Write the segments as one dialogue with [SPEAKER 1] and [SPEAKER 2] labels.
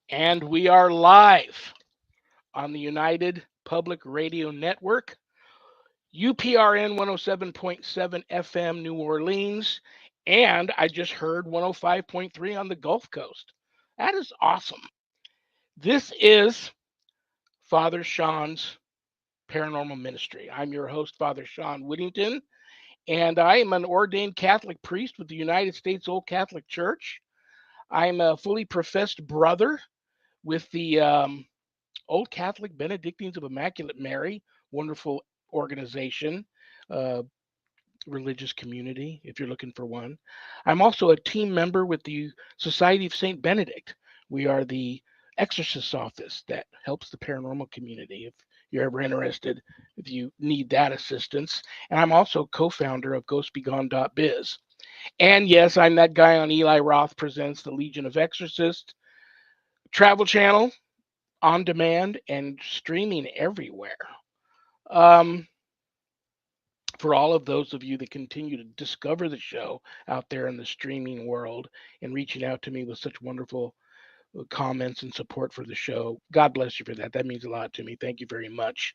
[SPEAKER 1] And we are live on the United Public Radio Network, UPRN 107.7 FM New Orleans, and I just heard 105.3 on the Gulf Coast. That is awesome. This is Father Shawn's Paranormal Ministry. I'm your host, Father Shawn Whittington, and I am an ordained Catholic priest with the United States Old Catholic Church. I'm a fully professed brother with the Old Catholic Benedictines of Immaculate Mary, wonderful organization, uh, religious community, if you're looking for one. I'm also a team member with the Society of St. Benedict. We are the exorcist office that helps the paranormal community if you're ever interested, if you need that assistance. And I'm also co founder of ghostbegone.biz. And yes, I'm that guy on Eli Roth Presents the Legion of Exorcists travel channel on demand and streaming everywhere. Um, for all of those of you that continue to discover the show out there in the streaming world and reaching out to me with such wonderful comments and support for the show, God bless you for that. That means a lot to me. Thank you very much.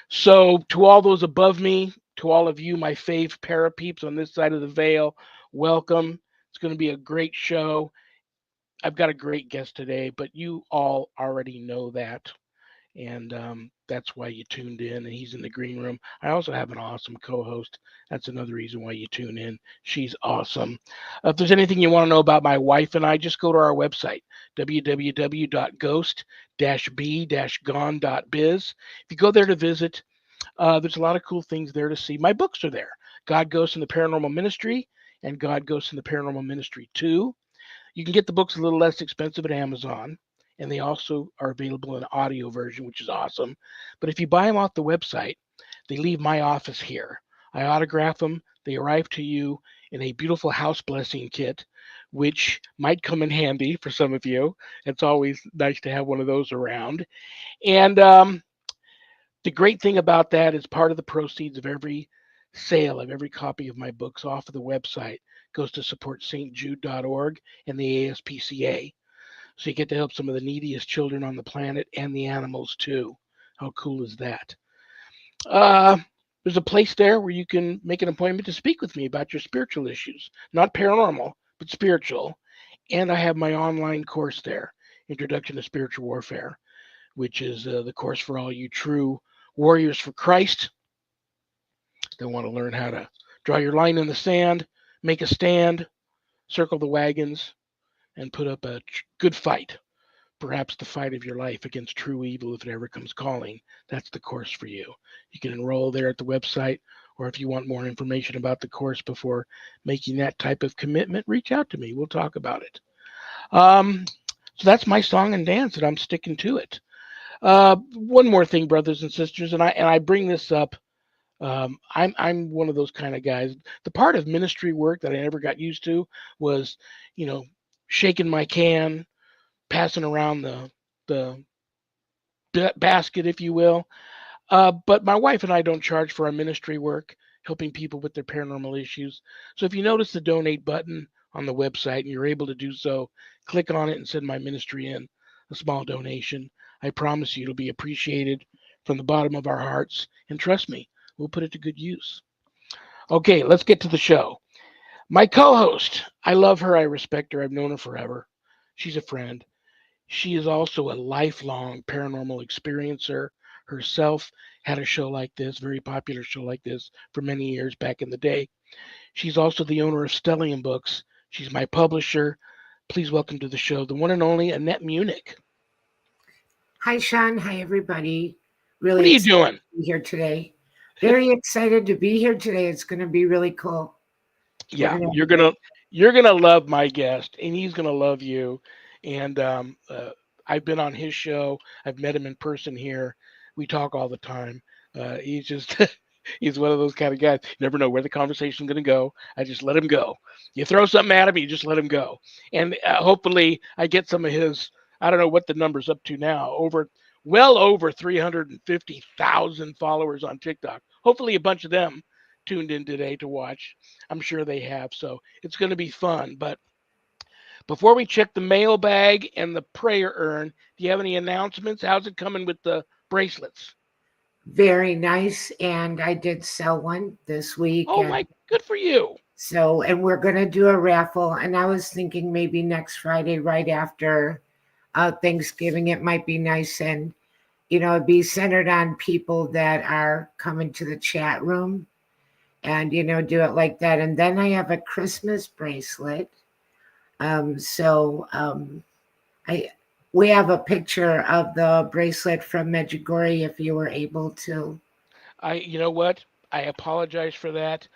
[SPEAKER 1] So, to all those above me, to all of you, my fave parapeeps on this side of the veil, welcome. It's going to be a great show. I've got a great guest today, but you all already know that. And that's why you tuned in. And he's in the green room. I also have an awesome co-host. That's another reason why you tune in. She's awesome. If there's anything you want to know about my wife and I, just go to our website, www.ghost-b-gone.biz. If you go there to visit, there's a lot of cool things there to see. My books are there. God Ghosts in the Paranormal Ministry and God Ghosts in the Paranormal Ministry 2. You can get the books a little less expensive at Amazon, and they also are available in audio version, which is awesome. But if you buy them off the website, they leave my office here. I autograph them. They arrive to you in a beautiful house blessing kit, which might come in handy for some of you. It's always nice to have one of those around. And the great thing about that is part of the proceeds of every sale of every copy of my books off of the website goes to support stjude.org and the ASPCA. So you get to help some of the neediest children on the planet and the animals too. How cool is that? Uh, there's a place there where you can make an appointment to speak with me about your spiritual issues, not paranormal, but spiritual. And I have my online course there, Introduction to Spiritual Warfare, which is the course for all you true warriors for Christ that want to learn how to draw your line in the sand, make a stand, circle the wagons, and put up a good fight. Perhaps the fight of your life against true evil if it ever comes calling. That's the course for you. You can enroll there at the website, or if you want more information about the course before making that type of commitment, reach out to me. We'll talk about it. Um, so that's my song and dance, and I'm sticking to it. One more thing, brothers and sisters, and I bring this up. I'm one of those kind of guys. The part of ministry work that I never got used to was, you know, shaking my can, passing around the basket, if you will. But my wife and I don't charge for our ministry work, helping people with their paranormal issues. So if you notice the donate button on the website and you're able to do so, click on it and send my ministry in a small donation. I promise you it'll be appreciated from the bottom of our hearts. And trust me, we'll put it to good use. Okay, let's get to the show. My co host, I love her, I respect her, I've known her forever. She's a friend. She is also a lifelong paranormal experiencer herself, had a show like this, very popular show like this for many years back in the day. She's also the owner of Stellium Books. She's my publisher. Please welcome to the show the one and only Annette Munich.
[SPEAKER 2] Hi, Shawn. Hi, everybody.
[SPEAKER 1] What
[SPEAKER 2] Really
[SPEAKER 1] are you
[SPEAKER 2] excited
[SPEAKER 1] doing?
[SPEAKER 2] to be here today. Very excited to be here today. It's going to be really cool. We're
[SPEAKER 1] Yeah,
[SPEAKER 2] going to have
[SPEAKER 1] you're
[SPEAKER 2] a great.
[SPEAKER 1] gonna love my guest, and he's gonna love you. And I've been on his show. I've met him in person here. We talk all the time. He's just he's one of those kind of guys. You never know where the conversation's gonna go. I just let him go. You throw something at him, you just let him go. And hopefully, I get some of his. I don't know what the number's up to now. Well over 350,000 followers on TikTok. Hopefully, a bunch of them tuned in today to watch. I'm sure they have. So it's going to be fun. But Before we check the mailbag and the prayer urn, do you have any announcements? How's it coming with the bracelets?
[SPEAKER 2] Very nice. And I did sell one this week.
[SPEAKER 1] Oh
[SPEAKER 2] And
[SPEAKER 1] my, good for you.
[SPEAKER 2] so, and we're going to do a raffle. And I was thinking maybe next Friday, right after Thanksgiving, it might be nice. And, it'd be centered on people that are coming to the chat room and, do it like that. And then I have a Christmas bracelet. I we have a picture of the bracelet from Medjugorje if you were able to.
[SPEAKER 1] You know what? I apologize for that.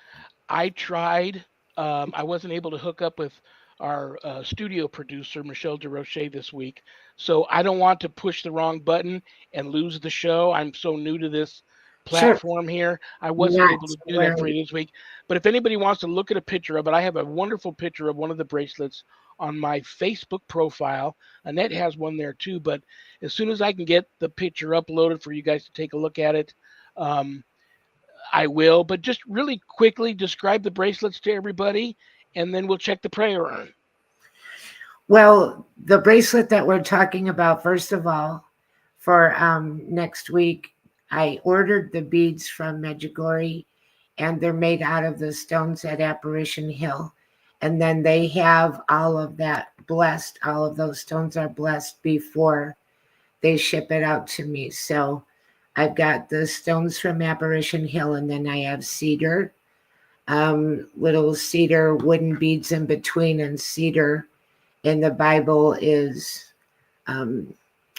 [SPEAKER 1] I tried. I wasn't able to hook up with our studio producer, Michelle DeRoche, this week. So I don't want to push the wrong button and lose the show. I'm so new to this
[SPEAKER 2] Sure,
[SPEAKER 1] platform here. I wasn't
[SPEAKER 2] not
[SPEAKER 1] able to
[SPEAKER 2] to
[SPEAKER 1] do that for
[SPEAKER 2] worry.
[SPEAKER 1] you this week. But if anybody wants to look at a picture of it, I have a wonderful picture of one of the bracelets on my Facebook profile. Annette has one there too. But as soon as I can get the picture uploaded for you guys to take a look at it, um, I will, but just really quickly describe the bracelets to everybody, and then we'll check the prayer urn.
[SPEAKER 2] Well, the bracelet that we're talking about, first of all, for next week, I ordered the beads from Medjugorje, and they're made out of the stones at Apparition Hill. And then they have all of that blessed. All of those stones are blessed before they ship it out to me. So I've got the stones from Apparition Hill, and then I have cedar, little cedar wooden beads in between, and cedar in the Bible is um,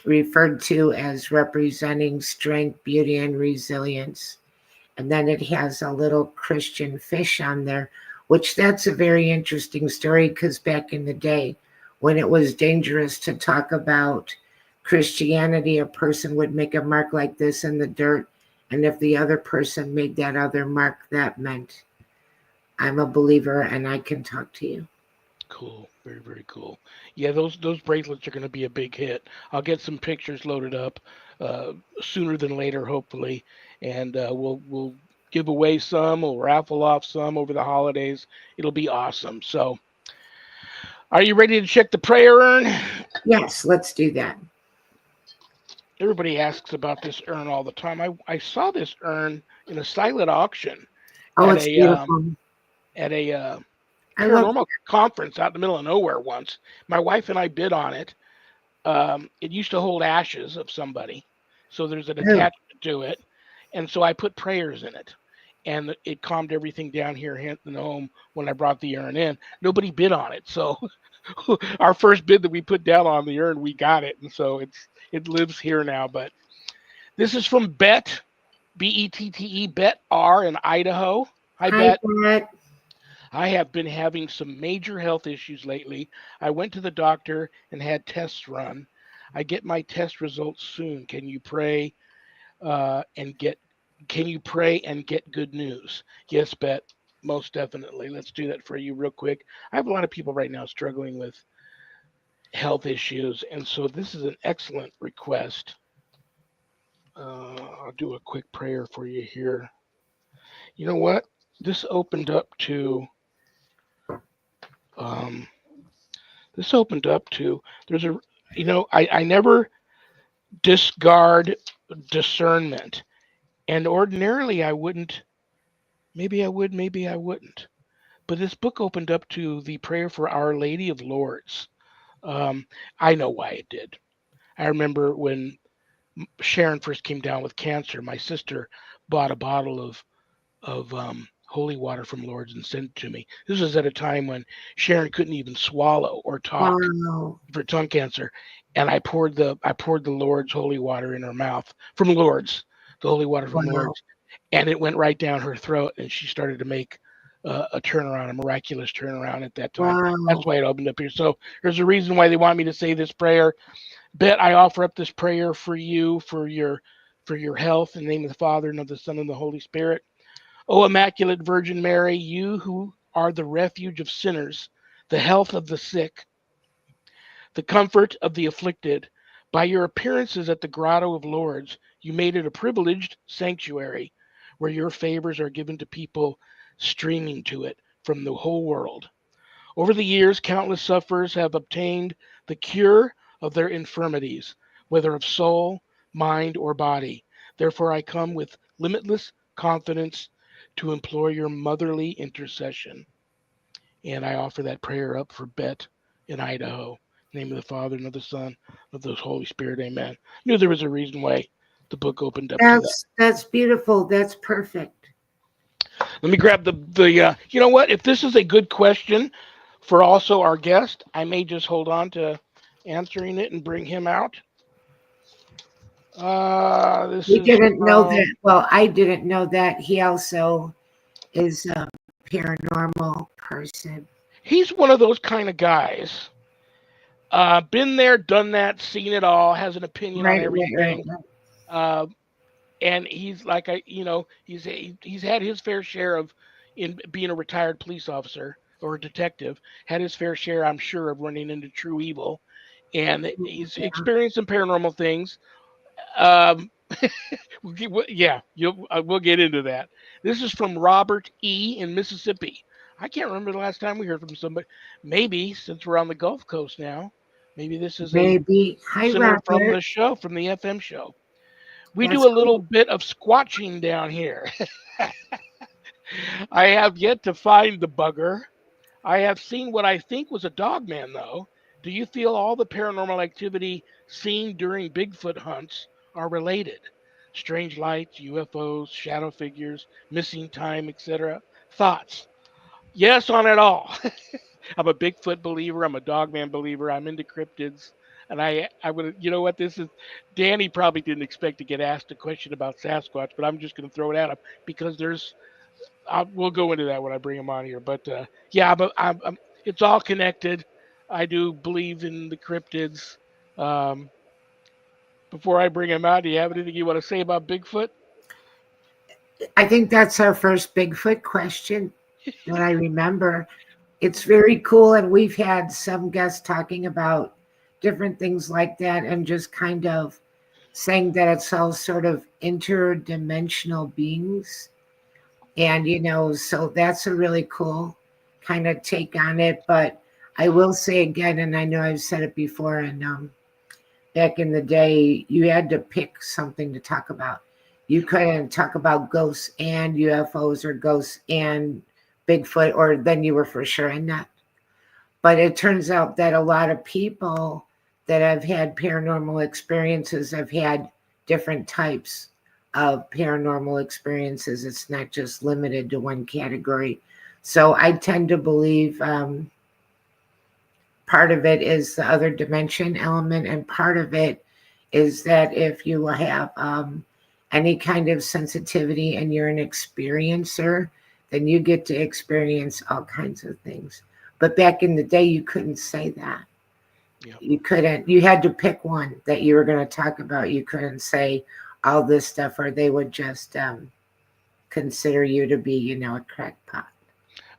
[SPEAKER 2] referred to as representing strength, beauty, and resilience. And then it has a little Christian fish on there, which that's a very interesting story because back in the day, when it was dangerous to talk about Christianity, a person would make a mark like this in the dirt. And if the other person made that other mark, that meant I'm a believer and I can talk to you.
[SPEAKER 1] Cool, very very cool. Yeah, those bracelets are going to be a big hit. I'll get some pictures loaded up uh, sooner than later, hopefully, and we'll give away some. We'll raffle off some over the holidays. It'll be awesome. So, are you ready to check the prayer urn?
[SPEAKER 2] Yes, let's do that.
[SPEAKER 1] Everybody asks about this urn all the time. I saw this urn in a silent auction
[SPEAKER 2] Oh,
[SPEAKER 1] at
[SPEAKER 2] it's
[SPEAKER 1] a
[SPEAKER 2] beautiful.
[SPEAKER 1] at a
[SPEAKER 2] I love
[SPEAKER 1] paranormal conference out in the middle of nowhere once. My wife and I bid on it. It used to hold ashes of somebody, so there's an
[SPEAKER 2] it.
[SPEAKER 1] attachment to it, and so I put prayers in it, and it calmed everything down here in the home when I brought the urn in. Nobody bid on it, so our first bid that we put down on the urn, we got it, and so it lives here now. But this is from Bet, Bette, Bet R in Idaho. Hi,
[SPEAKER 2] Hi,
[SPEAKER 1] Bet.
[SPEAKER 2] Brett.
[SPEAKER 1] I have been having some major health issues lately. I went to the doctor and had tests run. I get my test results soon. And get can you pray and get good news? Yes, Bet, most definitely. Let's do that for you real quick. I have a lot of people right now struggling with health issues, and so this is an excellent request. I'll do a quick prayer for you here. You know what? This opened up to um, this opened up to there's a I never discard discernment, and ordinarily I wouldn't. Maybe I would, maybe I wouldn't. But this book opened up to the prayer for Our Lady of Lords. um, I know why it did. I remember when Sharon first came down with cancer, my sister bought a bottle of holy water from Lords and sent it to me. This was at a time when Sharon couldn't even swallow or talk
[SPEAKER 2] Wow.
[SPEAKER 1] for tongue cancer, and I poured the Lord's holy water in her mouth from Lord's, the holy water from
[SPEAKER 2] Wow.
[SPEAKER 1] Lord's, and it went right down her throat, and she started to make a turnaround, a miraculous turnaround at that time. That's
[SPEAKER 2] Wow.
[SPEAKER 1] why it opened up here. So there's a reason why they want me to say this prayer. Bet I offer up this prayer for you, for your health, in the name of the Father and of the Son and the Holy Spirit. O Immaculate Virgin Mary, you who are the refuge of sinners, the health of the sick, the comfort of the afflicted, by your appearances at the Grotto of Lords, you made it a privileged sanctuary where your favors are given to people streaming to it from the whole world. Over the years, countless sufferers have obtained the cure of their infirmities, whether of soul, mind, or body. Therefore, I come with limitless confidence to implore your motherly intercession. And I offer that prayer up for Bet in Idaho. In the name of the Father, and of the Son, and of the Holy Spirit, amen. Knew there was a reason why the book opened up to that.
[SPEAKER 2] That's beautiful. That's perfect.
[SPEAKER 1] Let me grab the you know what? If this is a good question for also our guest, I may just hold on to answering it and bring him out. This
[SPEAKER 2] We
[SPEAKER 1] is
[SPEAKER 2] didn't know that.
[SPEAKER 1] from.
[SPEAKER 2] Well, I didn't know that he also is a paranormal person.
[SPEAKER 1] He's one of those kind of guys. Been there, done that, seen it all, has an opinion on
[SPEAKER 2] Right.
[SPEAKER 1] everything. Uh, and he's like he's had his fair share of in being a retired police officer or a detective, had his fair share, I'm sure, of running into true evil, and he's
[SPEAKER 2] Yeah.
[SPEAKER 1] experienced some paranormal things. um yeah, we'll get into that. This is from Robert E in Mississippi. I can't remember the last time we heard from somebody. Maybe since we're on the Gulf Coast now, maybe this is a
[SPEAKER 2] Maybe. Hi,
[SPEAKER 1] listener from
[SPEAKER 2] Robert.
[SPEAKER 1] the show, from the FM show. We do
[SPEAKER 2] That's
[SPEAKER 1] a little
[SPEAKER 2] cool.
[SPEAKER 1] bit of squatching down here. I have yet to find the bugger. I have seen what I think was a dog man, though. Do you feel all the paranormal activity seen during Bigfoot hunts are related? Strange lights, UFOs, shadow figures, missing time, etc. Thoughts? Yes on it all. I'm a Bigfoot believer. I'm a Dogman believer. I'm into cryptids. And I would, you know what, this is, Danny probably didn't expect to get asked a question about Sasquatch, but I'm just going to throw it at him because we'll go into that when I bring him on here. But yeah, but it's all connected. I do believe in the cryptids. Um, Before I bring him out, do you have anything you want to say about Bigfoot?
[SPEAKER 2] I think that's our first Bigfoot question that I remember. It's very cool. And we've had some guests talking about different things like that and just kind of saying that it's all sort of interdimensional beings. And, so that's a really cool kind of take on it. But I will say again, and I know I've said it before, and back in the day, you had to pick something to talk about. You couldn't talk about ghosts and UFOs or ghosts and Bigfoot, or then you were for sure in that. But it turns out that a lot of people that have had paranormal experiences have had different types of paranormal experiences. It's not just limited to one category. So I tend to believe part of it is the other dimension element, and part of it is that if you have any kind of sensitivity and you're an experiencer, then you get to experience all kinds of things. But back in the day, you couldn't say that.
[SPEAKER 1] Yeah.
[SPEAKER 2] You couldn't, you had to pick one that you were going to talk about. You couldn't say all this stuff, or they would just consider you to be, a crackpot.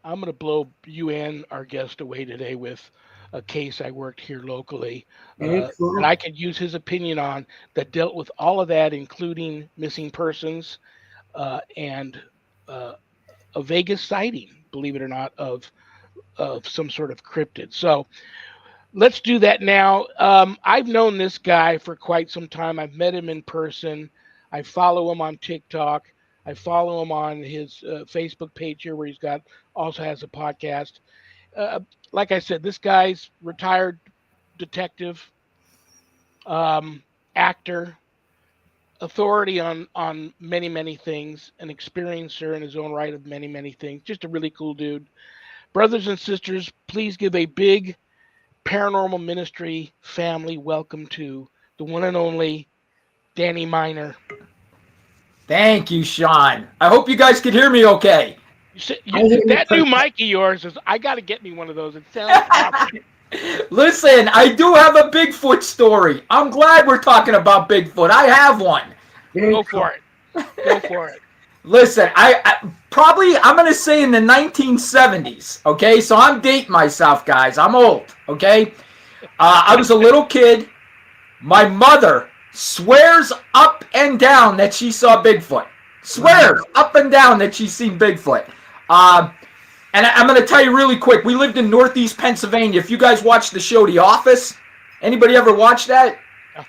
[SPEAKER 1] I'm going to blow you and our guest away today with a case I worked here locally
[SPEAKER 2] Very
[SPEAKER 1] that
[SPEAKER 2] cool.
[SPEAKER 1] I could use his opinion on, that dealt with all of that, including missing persons and a Vegas sighting, believe it or not, of some sort of cryptid. So let's do that now. I've known this guy for quite some time. I've met him in person. I follow him on TikTok. I follow him on his Facebook page here, where he's got also has a podcast. Uh, like I said, this guy's retired detective, actor, authority on many things, an experiencer in his own right of many things. Just a really cool dude. Brothers and sisters, please give a big Paranormal Ministry family welcome to the one and only Danny Miner.
[SPEAKER 3] Thank you, Shawn. I hope you guys can hear me okay.
[SPEAKER 2] I hear you
[SPEAKER 1] That new
[SPEAKER 2] perfect.
[SPEAKER 1] mic of yours is, I got to get me one of those. It sounds awesome.
[SPEAKER 3] Listen, I do have a Bigfoot story. I'm glad we're talking about Bigfoot. I have one.
[SPEAKER 2] Very
[SPEAKER 1] Go
[SPEAKER 2] cool.
[SPEAKER 1] for it. Go for it.
[SPEAKER 3] Listen, I'm going to say in the 1970s, okay? So I'm dating myself, guys. I'm old, okay? I was a little kid. My mother swears up and down that she saw Bigfoot. Swears up and down that she's seen Bigfoot. And I'm going to tell you really quick. We lived in Northeast Pennsylvania. If you guys watched the show The Office, anybody ever watch that?
[SPEAKER 1] Yeah.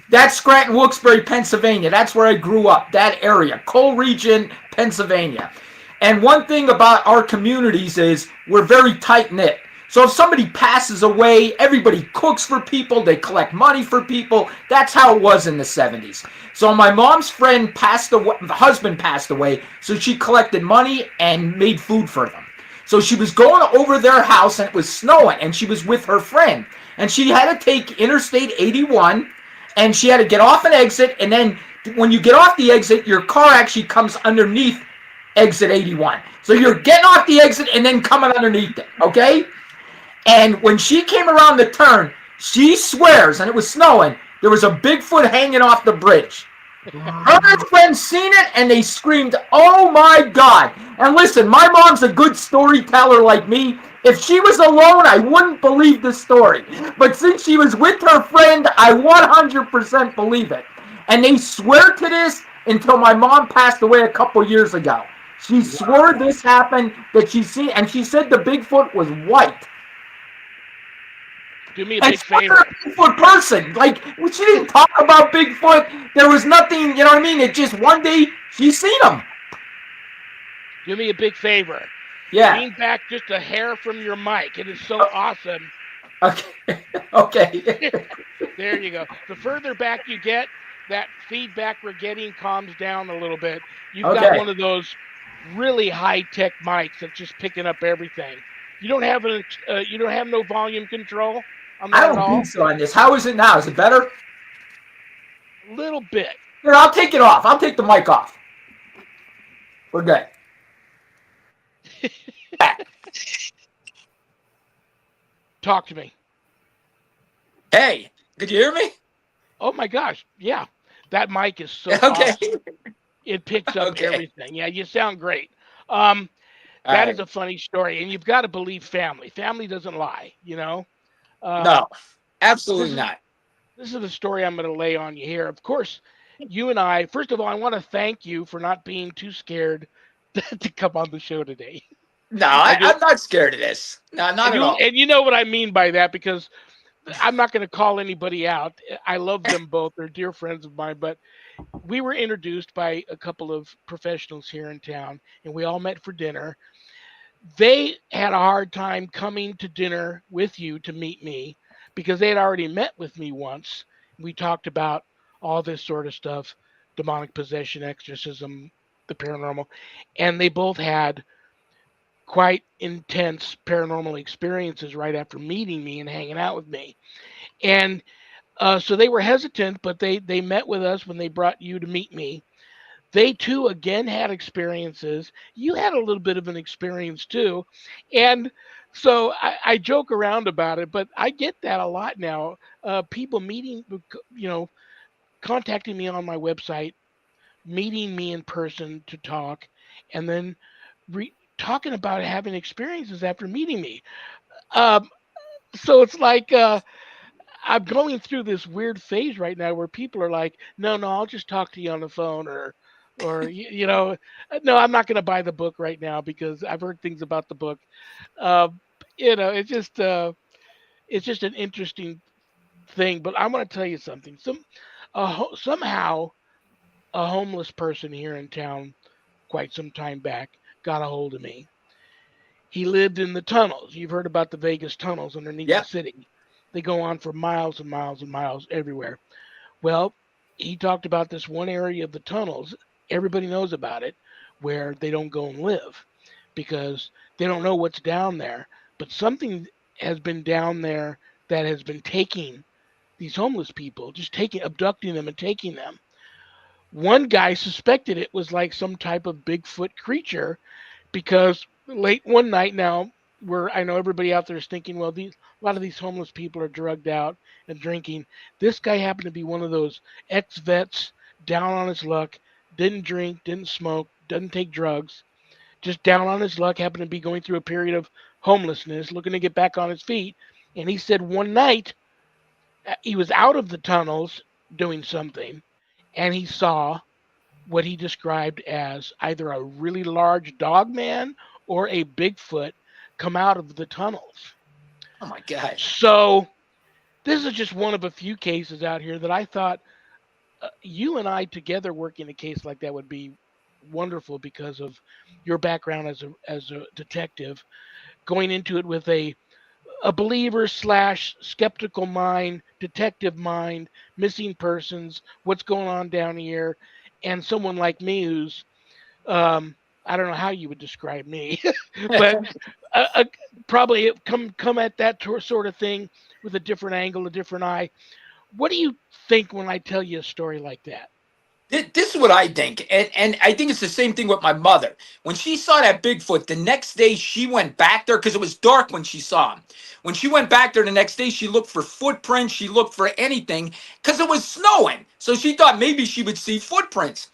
[SPEAKER 3] That's Scranton, Wilkes-Barre, Pennsylvania. That's where I grew up, that area, Coal Region, Pennsylvania. And one thing about our communities is we're very tight-knit. So if somebody passes away, everybody cooks for people, they collect money for people. That's how it was in the 70s. So my mom's friend passed away, the husband passed away, so she collected money and made food for them. So she was going over their house, and it was snowing, and she was with her friend. And she had to take Interstate 81, and she had to get off an exit, and then when you get off the exit, your car actually comes underneath exit 81. So you're getting off the exit and then coming underneath it, okay? And when she came around the turn, she swears, and it was snowing, there was a Bigfoot hanging off the bridge. Her and her friends seen it, and they screamed, "Oh my God!" And listen, my mom's a good storyteller like me. If she was alone, I wouldn't believe the story. But since she was with her friend, I 100% believe it. And they swear to this until my mom passed away a couple years ago. She swore this happened, that she seen, and she said the Bigfoot was white.
[SPEAKER 1] Do me a big favor.
[SPEAKER 3] A Bigfoot person. Like, she didn't talk about Bigfoot. There was nothing, you know what I mean? It just one day she seen him.
[SPEAKER 1] Do me a big favor.
[SPEAKER 3] Yeah.
[SPEAKER 1] Lean back just a hair from your mic. It is so awesome.
[SPEAKER 3] Okay. Okay.
[SPEAKER 1] There you go. The further back you get, that feedback we're getting calms down a little bit. You've got one of those really high-tech mics that's just picking up everything. You don't have no volume control on that
[SPEAKER 3] I
[SPEAKER 1] at
[SPEAKER 3] don't
[SPEAKER 1] all?
[SPEAKER 3] think so on this. How is it now? Is it better?
[SPEAKER 1] A little bit.
[SPEAKER 3] Here, I'll take it off. I'll take the mic off. We're good.
[SPEAKER 1] Talk to me.
[SPEAKER 3] Hey, could you hear me?
[SPEAKER 1] Oh my gosh, yeah. That mic is so
[SPEAKER 3] Okay.
[SPEAKER 1] awesome. It picks up
[SPEAKER 3] Okay.
[SPEAKER 1] everything. Yeah, you sound great. That is a funny story, and you've got to believe family. Family doesn't lie, you know?
[SPEAKER 3] No, absolutely not.
[SPEAKER 1] This is the story I'm going to lay on you here. Of course, you and I, first of all, I want to thank you for not being too scared to come on the show today.
[SPEAKER 3] No, I'm not scared of this. No, not at all.
[SPEAKER 1] And you know what I mean by that, because I'm not going to call anybody out. I love them both. They're dear friends of mine, but we were introduced by a couple of professionals here in town, and we all met for dinner. They had a hard time coming to dinner with you to meet me because they had already met with me once. We talked about all this sort of stuff, demonic possession, exorcism, the paranormal, and they both had quite intense paranormal experiences right after meeting me and hanging out with me. And so they were hesitant, but they met with us when they brought you to meet me. They too, again, had experiences. You had a little bit of an experience too. And so I joke around about it, but I get that a lot now. People meeting, contacting me on my website, meeting me in person to talk, and then talking about having experiences after meeting me. So it's like I'm going through this weird phase right now where people are like, no, I'll just talk to you on the phone, or no, I'm not going to buy the book right now because I've heard things about the book. It's just an interesting thing. But I'm going to tell you something. Somehow a homeless person here in town quite some time back got a hold of me. He lived in the tunnels. You've heard about the Vegas tunnels underneath the city. They go on for miles and miles and miles everywhere. Well, he talked about this one area of the tunnels. Everybody knows about it, where they don't go and live because they don't know what's down there. But something has been down there that has been taking these homeless people, just abducting them and taking them. One guy suspected it was like some type of Bigfoot creature because late one night now, where I know everybody out there is thinking, well, a lot of these homeless people are drugged out and drinking. This guy happened to be one of those ex-vets, down on his luck, didn't drink, didn't smoke, doesn't take drugs, just down on his luck, happened to be going through a period of homelessness, looking to get back on his feet. And he said one night he was out of the tunnels doing something, and he saw what he described as either a really large dog man or a Bigfoot come out of the tunnels.
[SPEAKER 3] Oh my God.
[SPEAKER 1] So this is just one of a few cases out here that I thought you and I together working a case like that would be wonderful because of your background as a detective, going into it with a believer slash skeptical mind, detective mind, missing persons, what's going on down here, and someone like me who's I don't know how you would describe me, but uh, probably come at that sort of thing with a different angle, a different eye. What do you think when I tell you a story like that?
[SPEAKER 3] This is what I think, and I think it's the same thing with my mother. When she saw that Bigfoot, the next day she went back there because it was dark when she saw him. When she went back there the next day, she looked for footprints, she looked for anything because it was snowing. So she thought maybe she would see footprints.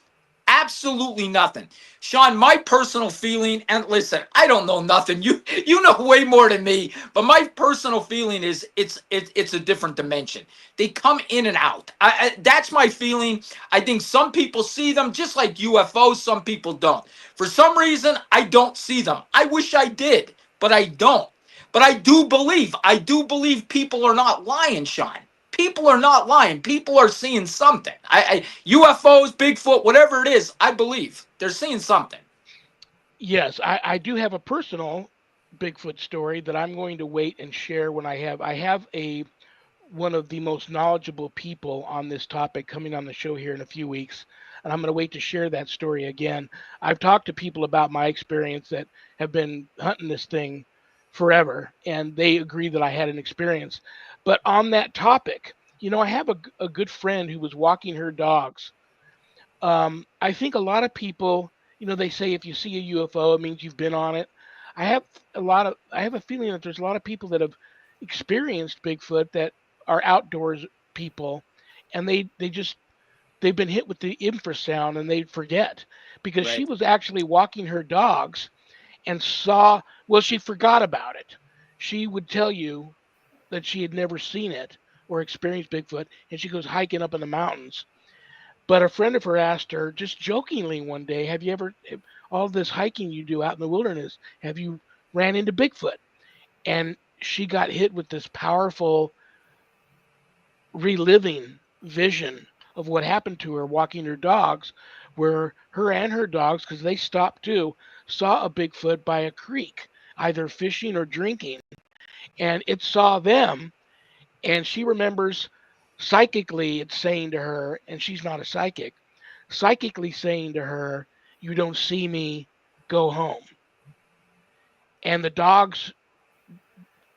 [SPEAKER 3] Absolutely nothing. Shawn, my personal feeling, and listen, I don't know nothing. You know way more than me, but my personal feeling is it's a different dimension. They come in and out. That's my feeling. I think some people see them just like UFOs, some people don't. For some reason, I don't see them. I wish I did, but I don't. But I do believe people are not lying, Shawn. People are not lying. People are seeing something. UFOs, Bigfoot, whatever it is, I believe they're seeing something.
[SPEAKER 1] Yes, I do have a personal Bigfoot story that I'm going to wait and share when I have a one of the most knowledgeable people on this topic coming on the show here in a few weeks, and I'm going to wait to share that story again. I've talked to people about my experience that have been hunting this thing forever, and they agree that I had an experience. But on that topic, I have a good friend who was walking her dogs. I think a lot of people, they say if you see a UFO, it means you've been on it. I have a feeling that there's a lot of people that have experienced Bigfoot that are outdoors people, and they've been hit with the infrasound and they forget because she
[SPEAKER 3] Right.
[SPEAKER 1] was actually walking her dogs and she forgot about it. She would tell you that she had never seen it or experienced Bigfoot, and she goes hiking up in the mountains, but a friend of her asked her just jokingly one day, "Have you ever, all this hiking you do out in the wilderness, have you ran into Bigfoot?" And she got hit with this powerful reliving vision of what happened to her walking her dogs, where her and her dogs, because they stopped too, saw a Bigfoot by a creek, either fishing or drinking. And it saw them, and she remembers psychically it's saying to her, and she's not a psychic, psychically saying to her, "You don't see me, go home." And the dogs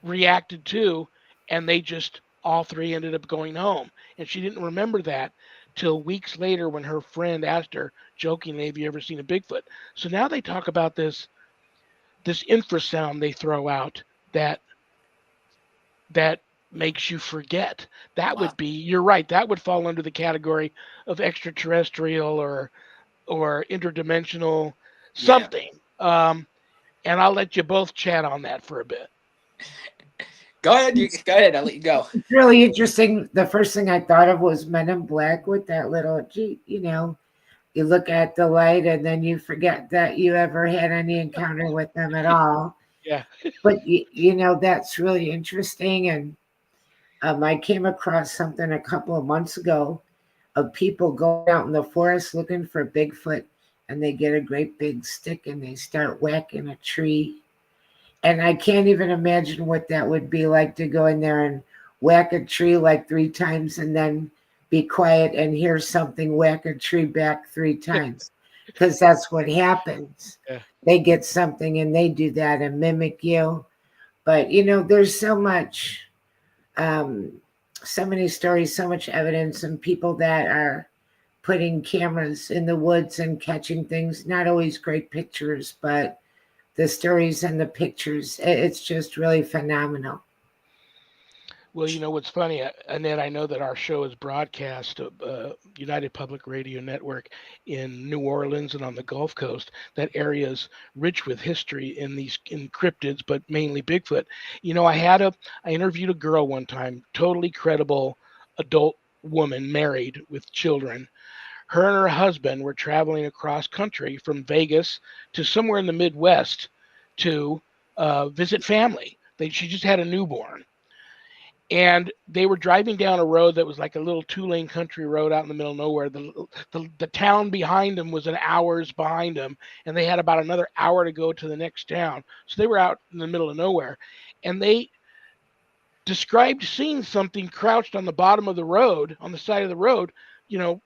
[SPEAKER 1] reacted too, and they just all three ended up going home. And she didn't remember that till weeks later when her friend asked her jokingly, "Have you ever seen a Bigfoot?" So now they talk about this infrasound they throw out that that makes you forget. That
[SPEAKER 3] Wow.
[SPEAKER 1] would be, you're right, that would fall under the category of extraterrestrial or interdimensional
[SPEAKER 3] Yeah.
[SPEAKER 1] something. And I'll let you both chat on that for a bit.
[SPEAKER 3] Go ahead. Go ahead. I'll let you go.
[SPEAKER 2] It's really interesting. The first thing I thought of was Men in Black with that little, you look at the light and then you forget that you ever had any encounter with them at all.
[SPEAKER 1] Yeah.
[SPEAKER 2] But, that's really interesting. And I came across something a couple of months ago of people going out in the forest looking for Bigfoot, and they get a great big stick and they start whacking a tree. And I can't even imagine what that would be like to go in there and whack a tree like 3 times and then be quiet and hear something whack a tree back 3 times. Because that's what happens.
[SPEAKER 1] Yeah.
[SPEAKER 2] They get something and they do that and mimic you. But, there's um, so many stories, so much evidence, and people that are putting cameras in the woods and catching things. Not always great pictures, but the stories and the pictures, it's just really phenomenal.
[SPEAKER 1] Well, what's funny, Annette, I know that our show is broadcast United Public Radio Network in New Orleans and on the Gulf Coast. That area is rich with history in cryptids, but mainly Bigfoot. I interviewed a girl one time, totally credible adult woman, married with children. Her and her husband were traveling across country from Vegas to somewhere in the Midwest to visit family. She just had a newborn, and they were driving down a road that was like a little 2-lane country road out in the middle of nowhere. The town behind them was an hour's behind them, and they had about another hour to go to the next town. So they were out in the middle of nowhere, and they described seeing something crouched on the bottom of the road, on the side of the road, you know,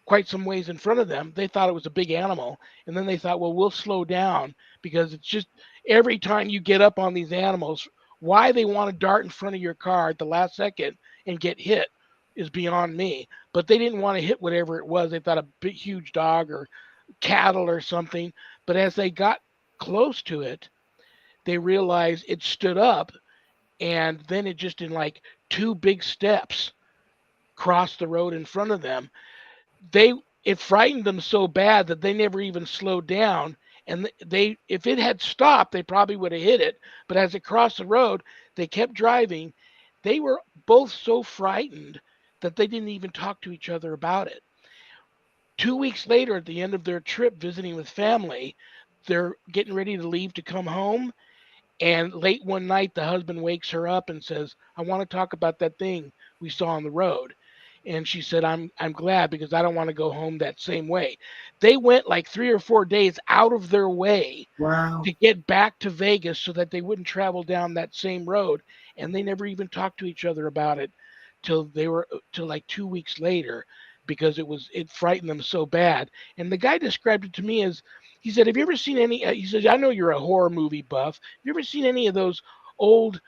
[SPEAKER 1] quite some ways in front of them. They thought it was a big animal, and then they thought, well, we'll slow down because it's just every time you get up on these animals, why they want to dart in front of your car at the last second and get hit is beyond me. But they didn't want to hit whatever it was. They thought a big, huge dog or cattle or something. But as they got close to it, they realized it stood up, and then it just in like 2 big steps crossed the road in front of them. they It frightened them so bad that they never even slowed down, and they if it had stopped they probably would have hit it, but as it crossed the road they kept driving. They were both so frightened that they didn't even talk to each other about it. 2 weeks later, at the end of their trip visiting with family, they're getting ready to leave to come home, and late one night, the husband wakes her up and says, "I want to talk about that thing we saw on the road." And she said, I'm glad because I don't want to go home that same way." They went like 3 or 4 days out of their way
[SPEAKER 2] Wow.
[SPEAKER 1] to get back to Vegas so that they wouldn't travel down that same road. And they never even talked to each other about it till like 2 weeks later, because it frightened them so bad. And the guy described it to me as, he said, "Have you ever seen any?" He said, "I know you're a horror movie buff. Have you ever seen any of those old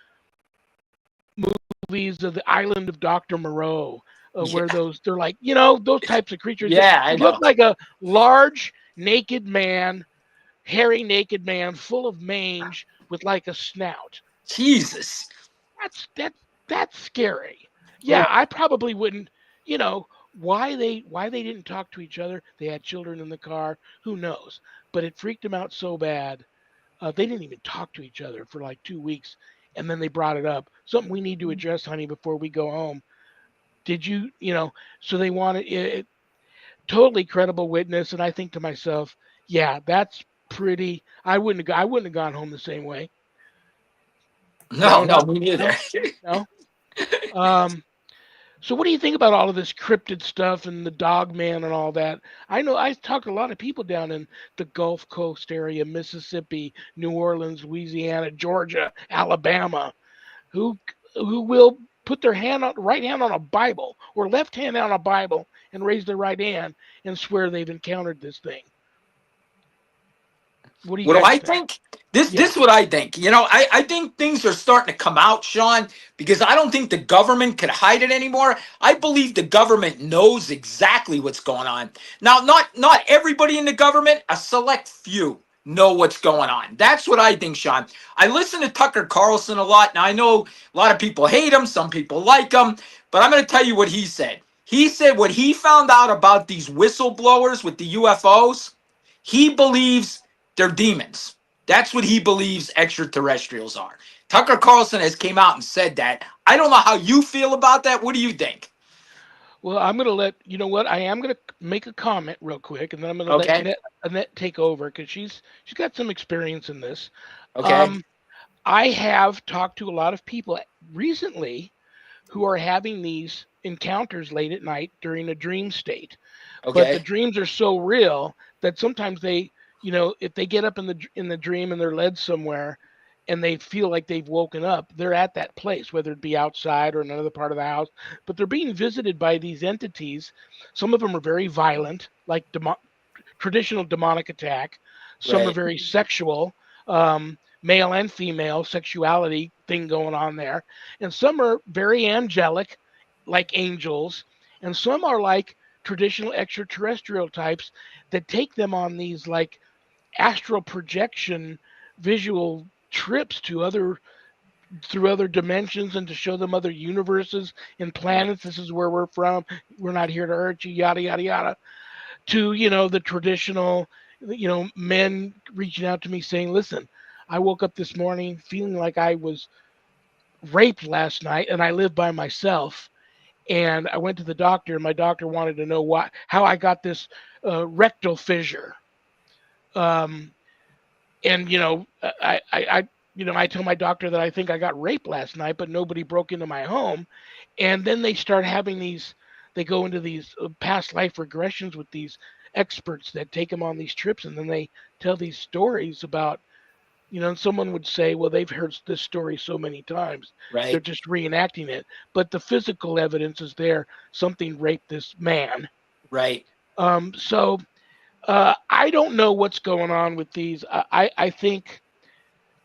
[SPEAKER 1] movies of the Island of Dr. Moreau,
[SPEAKER 3] Yeah,
[SPEAKER 1] where they're like, those types of creatures that
[SPEAKER 3] yeah, I
[SPEAKER 1] look
[SPEAKER 3] know.
[SPEAKER 1] like a large naked man, hairy naked man, full of mange with like a snout."
[SPEAKER 3] Jesus.
[SPEAKER 1] That's scary.
[SPEAKER 3] Yeah.
[SPEAKER 1] Yeah, I probably wouldn't. You know why they didn't talk to each other? They had children in the car. Who knows? But it freaked them out so bad. They didn't even talk to each other for like 2 weeks, and then they brought it up. Something we need to address, honey, before we go home. Did you, you know? So they wanted it, totally credible witness, and I think to myself, yeah, that's pretty. I wouldn't have gone home the same way.
[SPEAKER 3] No,
[SPEAKER 1] No,
[SPEAKER 3] no,
[SPEAKER 1] not
[SPEAKER 3] me neither.
[SPEAKER 1] no, no. Um, So what do you think about all of this cryptid stuff and the dog man and all that? I know I talked to a lot of people down in the Gulf Coast area, Mississippi, New Orleans, Louisiana, Georgia, Alabama, who who will put their right hand on a Bible or left hand on a Bible and raise their right hand and swear they've encountered this thing. What do you
[SPEAKER 3] What do
[SPEAKER 1] guys
[SPEAKER 3] I
[SPEAKER 1] think?
[SPEAKER 3] think? This
[SPEAKER 1] Yeah.
[SPEAKER 3] is what I think. I think things are starting to come out, Sean, because I don't think the government could hide it anymore. I believe the government knows exactly what's going on. Now, not everybody in the government, a select few know what's going on. That's what I think, Sean. I listen to Tucker Carlson a lot. Now I know a lot of people hate him, some people like him, but I'm going to tell you what he said. He said what he found out about these whistleblowers with the UFOs, he believes they're demons. That's what he believes extraterrestrials are. Tucker Carlson has came out and said that. I don't know how you feel about that. What do you think?
[SPEAKER 1] Well, I'm going to let you know what I am going to make a comment real quick, and then I'm going to let
[SPEAKER 3] Okay.
[SPEAKER 1] Annette take over because she's got some experience in this.
[SPEAKER 3] Okay.
[SPEAKER 1] Um, I have talked to a lot of people recently who are having these encounters late at night during a dream state. But the
[SPEAKER 3] Okay.
[SPEAKER 1] dreams are so real that sometimes if they get up in the dream and they're led somewhere and they feel like they've woken up, they're at that place, whether it be outside or another part of the house. But they're being visited by these entities. Some of them are very violent, like traditional demonic attack. Some are
[SPEAKER 3] Right.
[SPEAKER 1] very sexual, male and female sexuality thing going on there. And some are very angelic, like angels. And some are like traditional extraterrestrial types that take them on these like astral projection visual trips to other through other dimensions and to show them other universes and planets. This is where we're from. We're not here to hurt you, yada yada yada. To the traditional, men reaching out to me saying, "Listen, I woke up this morning feeling like I was raped last night, and I live by myself. And I went to the doctor, and my doctor wanted to know how I got this rectal fissure." Um, And I tell my doctor that I think I got raped last night, but nobody broke into my home. And then they start having these. They go into these past life regressions with these experts that take them on these trips, and then they tell these stories about. And someone would say, well, they've heard this story so many times, they're
[SPEAKER 3] Right.
[SPEAKER 1] just reenacting it. But the physical evidence is there. Something raped this man.
[SPEAKER 3] Right.
[SPEAKER 1] So I don't know what's going on with these. I think,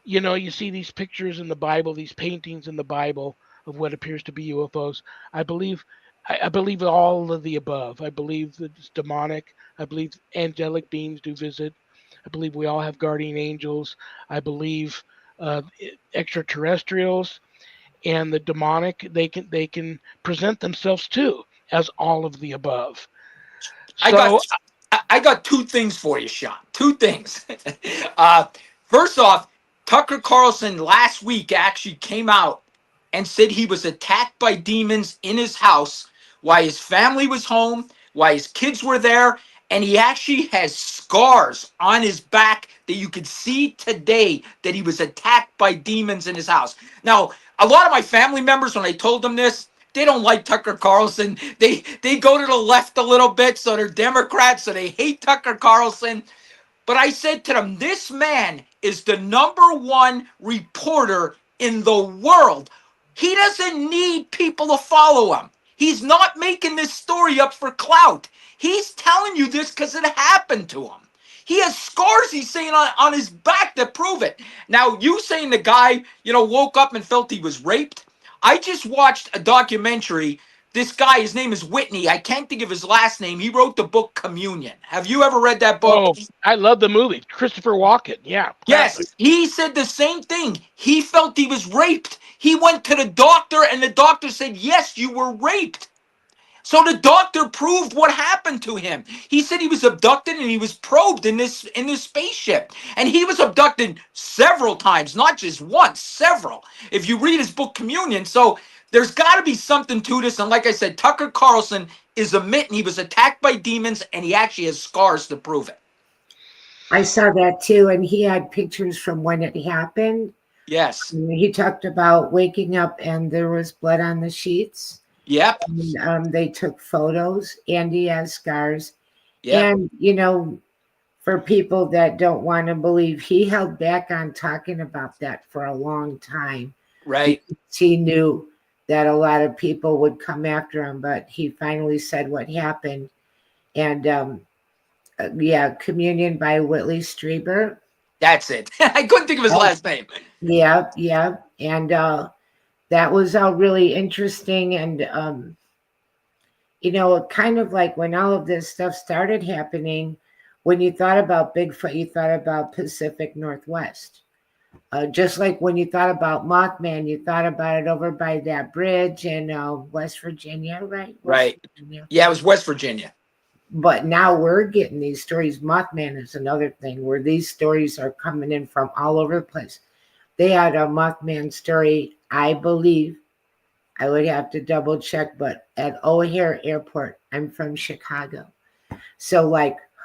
[SPEAKER 1] you see these pictures in the Bible, these paintings in the Bible of what appears to be UFOs. I believe, I believe all of the above. I believe that it's demonic. I believe angelic beings do visit. I believe we all have guardian angels. I believe extraterrestrials and the demonic. They can present themselves too as all of the above.
[SPEAKER 3] I got
[SPEAKER 1] So
[SPEAKER 3] I got two things for you, Shawn. Two things. uh, First off, Tucker Carlson last week actually came out and said he was attacked by demons in his house while his family was home, while his kids were there, and he actually has scars on his back that you could see today that he was attacked by demons in his house. Now, a lot of my family members, when I told them this, they don't like Tucker Carlson. They go to the left a little bit, so they're Democrats, so they hate Tucker Carlson. But I said to them, this man is the number one reporter in the world. He doesn't need people to follow him. He's not making this story up for clout. He's telling you this because it happened to him. He has scars, he's saying, on his back that prove it. Now, you saying the guy, woke up and felt he was raped? I just watched a documentary. This guy, his name is Whitney. I can't think of his last name. He wrote the book Communion. Have you ever read that book?
[SPEAKER 1] Oh, I love the movie. Christopher Walken. Yeah, classic.
[SPEAKER 3] Yes, he said the same thing. He felt he was raped. He went to the doctor, and the doctor said, yes, you were raped. So the doctor proved what happened to him. He said he was abducted and he was probed in this spaceship. And he was abducted several times, not just once, several. If you read his book Communion, so there's got to be something to this. And like I said, Tucker Carlson is admitting he was attacked by demons, and he actually has scars to prove it.
[SPEAKER 2] I saw that too, and he had pictures from when it happened.
[SPEAKER 3] Yes.
[SPEAKER 2] He talked about waking up and there was blood on the sheets.
[SPEAKER 3] Yep.
[SPEAKER 2] And, they took photos, and he has scars.
[SPEAKER 3] Yep.
[SPEAKER 2] And, for people that don't want to believe, he held back on talking about that for a long time.
[SPEAKER 3] Right.
[SPEAKER 2] He knew that a lot of people would come after him, but he finally said what happened. And Communion by Whitley Strieber.
[SPEAKER 3] That's it. I couldn't think of his last name.
[SPEAKER 2] Yeah. And that was all really interesting. And, kind of like when all of this stuff started happening, when you thought about Bigfoot, you thought about Pacific Northwest. Just like when you thought about Mothman, you thought about it over by that bridge in West Virginia, right?
[SPEAKER 3] Right.
[SPEAKER 2] Virginia.
[SPEAKER 3] Yeah, it was West Virginia.
[SPEAKER 2] But now we're getting these stories. Mothman is another thing where these stories are coming in from all over the place. They had a Mothman story, I believe. I would have to double check, but at O'Hare Airport. I'm from Chicago. So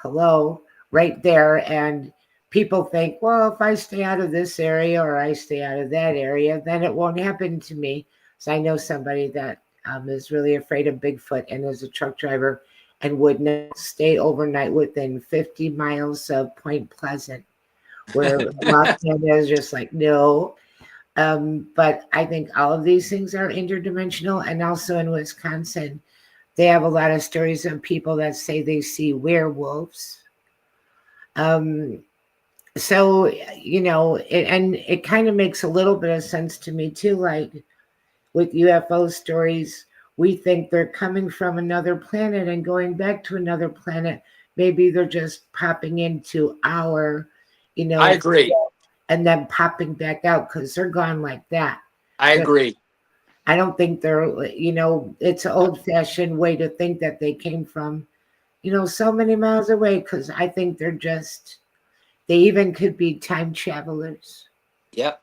[SPEAKER 2] hello, right there. And people think, well, if I stay out of this area or I stay out of that area, then it won't happen to me. So I know somebody that is really afraid of Bigfoot and is a truck driver and would not stay overnight within 50 miles of Point Pleasant, where Mothman is just no. But I think all of these things are interdimensional. And also in Wisconsin, they have a lot of stories of people that say they see werewolves. So, it kind of makes a little bit of sense to me too. Like with UFO stories, we think they're coming from another planet and going back to another planet. Maybe they're just popping into our,
[SPEAKER 3] I agree.
[SPEAKER 2] And then popping back out because they're gone like that.
[SPEAKER 3] I agree.
[SPEAKER 2] I don't think they're, it's an old-fashioned way to think that they came from, so many miles away, because I think they even could be time travelers.
[SPEAKER 3] Yep.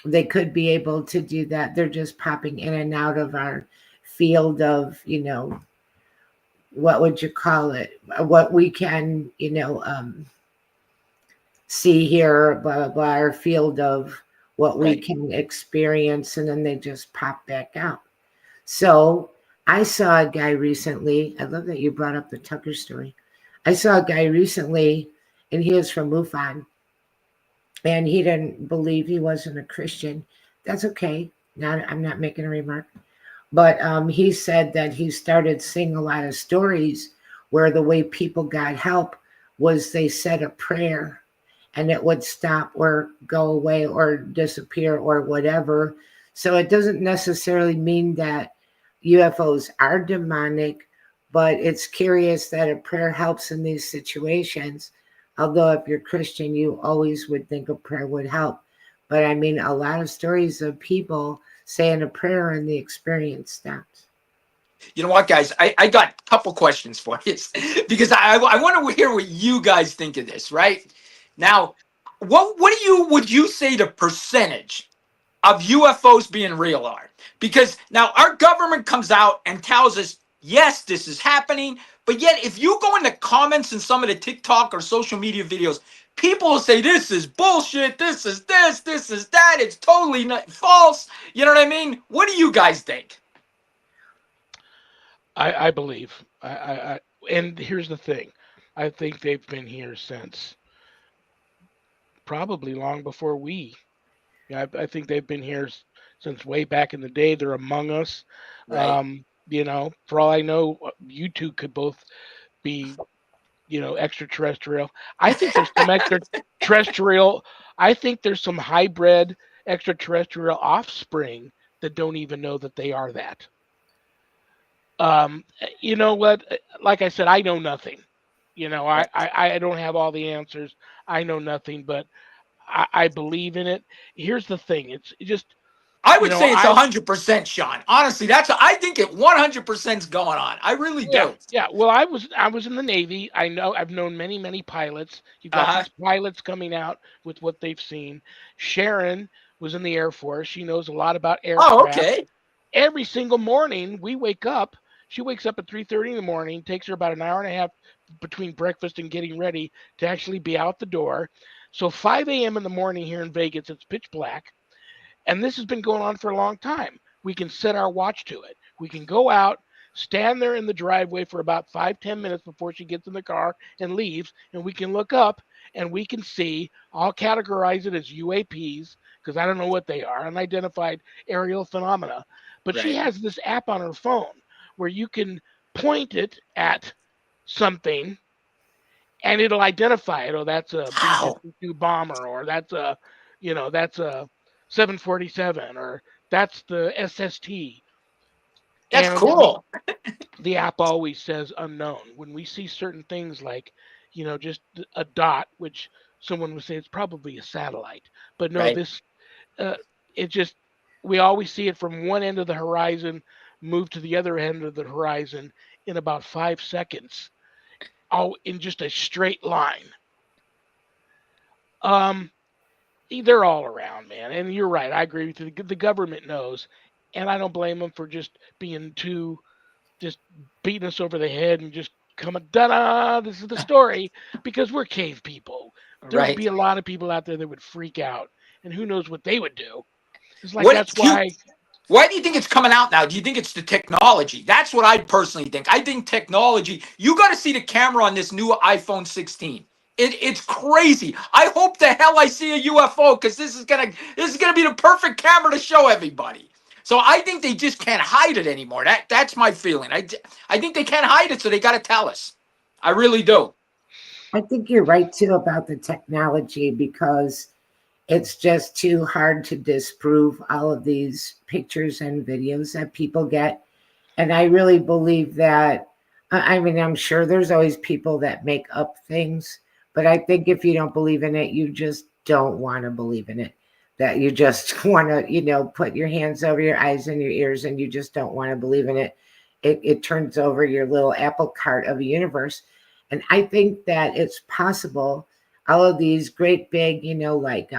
[SPEAKER 2] They could be able to do that. They're just popping in and out of our field of, what would you call it? What we can, see, hear, blah, blah, blah, our field of what we
[SPEAKER 3] Right.
[SPEAKER 2] can experience, and then they just pop back out. So I saw a guy recently. I love that you brought up the Tucker story. I saw a guy recently, and he was from MUFON, and he didn't believe, he wasn't a Christian. That's okay. I'm not making a remark. But he said that he started seeing a lot of stories where the way people got help was they said a prayer and it would stop or go away or disappear or whatever. So it doesn't necessarily mean that UFOs are demonic, but it's curious that a prayer helps in these situations. Although if you're Christian, you always would think a prayer would help. But I mean, a lot of stories of people saying a prayer and the experience stops.
[SPEAKER 3] You know what, guys? I got a couple questions for you because I want to hear what you guys think of this. Right now, what would you say the percentage of UFOs being real are? Because now our government comes out and tells us, yes, this is happening. But yet, if you go in the comments in some of the TikTok or social media videos, people will say this is bullshit. This is this. This is that. It's totally not false. You know what I mean? What do you guys think?
[SPEAKER 1] I believe. And here's the thing. I think they've been here since probably long before we. Yeah, I think they've been here since way back in the day. They're among us.
[SPEAKER 3] Right.
[SPEAKER 1] For all I know, you two could both be, extraterrestrial. I think there's some extraterrestrial. I think there's some hybrid extraterrestrial offspring that don't even know that they are that. You know what? Like I said, I know nothing. I don't have all the answers. I know nothing, but I believe in it. Here's the thing. It's just,
[SPEAKER 3] I would say it's
[SPEAKER 1] I
[SPEAKER 3] 100%, Sean. Honestly, I think it 100% is going on. I really
[SPEAKER 1] yeah,
[SPEAKER 3] do.
[SPEAKER 1] yeah. Well, I was in the Navy. I've known many pilots. You've got
[SPEAKER 3] Uh-huh.
[SPEAKER 1] these pilots coming out with what they've seen. Sharon was in the Air Force. She knows a lot about
[SPEAKER 3] Oh,
[SPEAKER 1] aircraft.
[SPEAKER 3] okay.
[SPEAKER 1] Every single morning we wake up. She wakes up at 3:30 in the morning. Takes her about an hour and a half between breakfast and getting ready to actually be out the door. So 5 a.m. in the morning here in Vegas, it's pitch black. And this has been going on for a long time. We can set our watch to it. We can go out, stand there in the driveway for about 5-10 minutes before she gets in the car and leaves, and we can look up and we can see. I'll categorize it as UAPs because I don't know what they are, unidentified aerial phenomena. But she
[SPEAKER 3] Right.
[SPEAKER 1] has this app on her phone where you can point it at something and it'll identify it. Oh, that's a
[SPEAKER 3] Wow.
[SPEAKER 1] B-52 bomber, or that's a 747, or that's the SST.
[SPEAKER 3] That's
[SPEAKER 1] And
[SPEAKER 3] cool.
[SPEAKER 1] the app always says unknown. When we see certain things like, just a dot, which someone would say it's probably a satellite, but no,
[SPEAKER 3] Right.
[SPEAKER 1] this, uh, it just, we always see it from one end of the horizon, move to the other end of the horizon in about 5 seconds, all in just a straight line. Um, they're all around, man. And you're right. I agree with you. The government knows, and I don't blame them for just being too, just beating us over the head and just coming, da-da, this is the story, because we're cave people. There would
[SPEAKER 3] Right.
[SPEAKER 1] be a lot of people out there that would freak out, and who knows what they would do. It's like
[SPEAKER 3] What
[SPEAKER 1] that's
[SPEAKER 3] do you
[SPEAKER 1] why.
[SPEAKER 3] Why do you think it's coming out now? Do you think it's the technology? That's what I personally think. I think technology. You got to see the camera on this new iPhone 16. It's crazy. I hope the hell I see a UFO because this is gonna be the perfect camera to show everybody. So I think they just can't hide it anymore. That's my feeling. I think they can't hide it, so they got to tell us. I really do.
[SPEAKER 2] I think you're right too about the technology because it's just too hard to disprove all of these pictures and videos that people get. And I really believe that, I mean, I'm sure there's always people that make up things, but I think if you don't believe in it, you just don't want to believe in it. That you just want to, put your hands over your eyes and your ears and you just don't want to believe in it. It turns over your little apple cart of a universe. And I think that it's possible all of these great big, like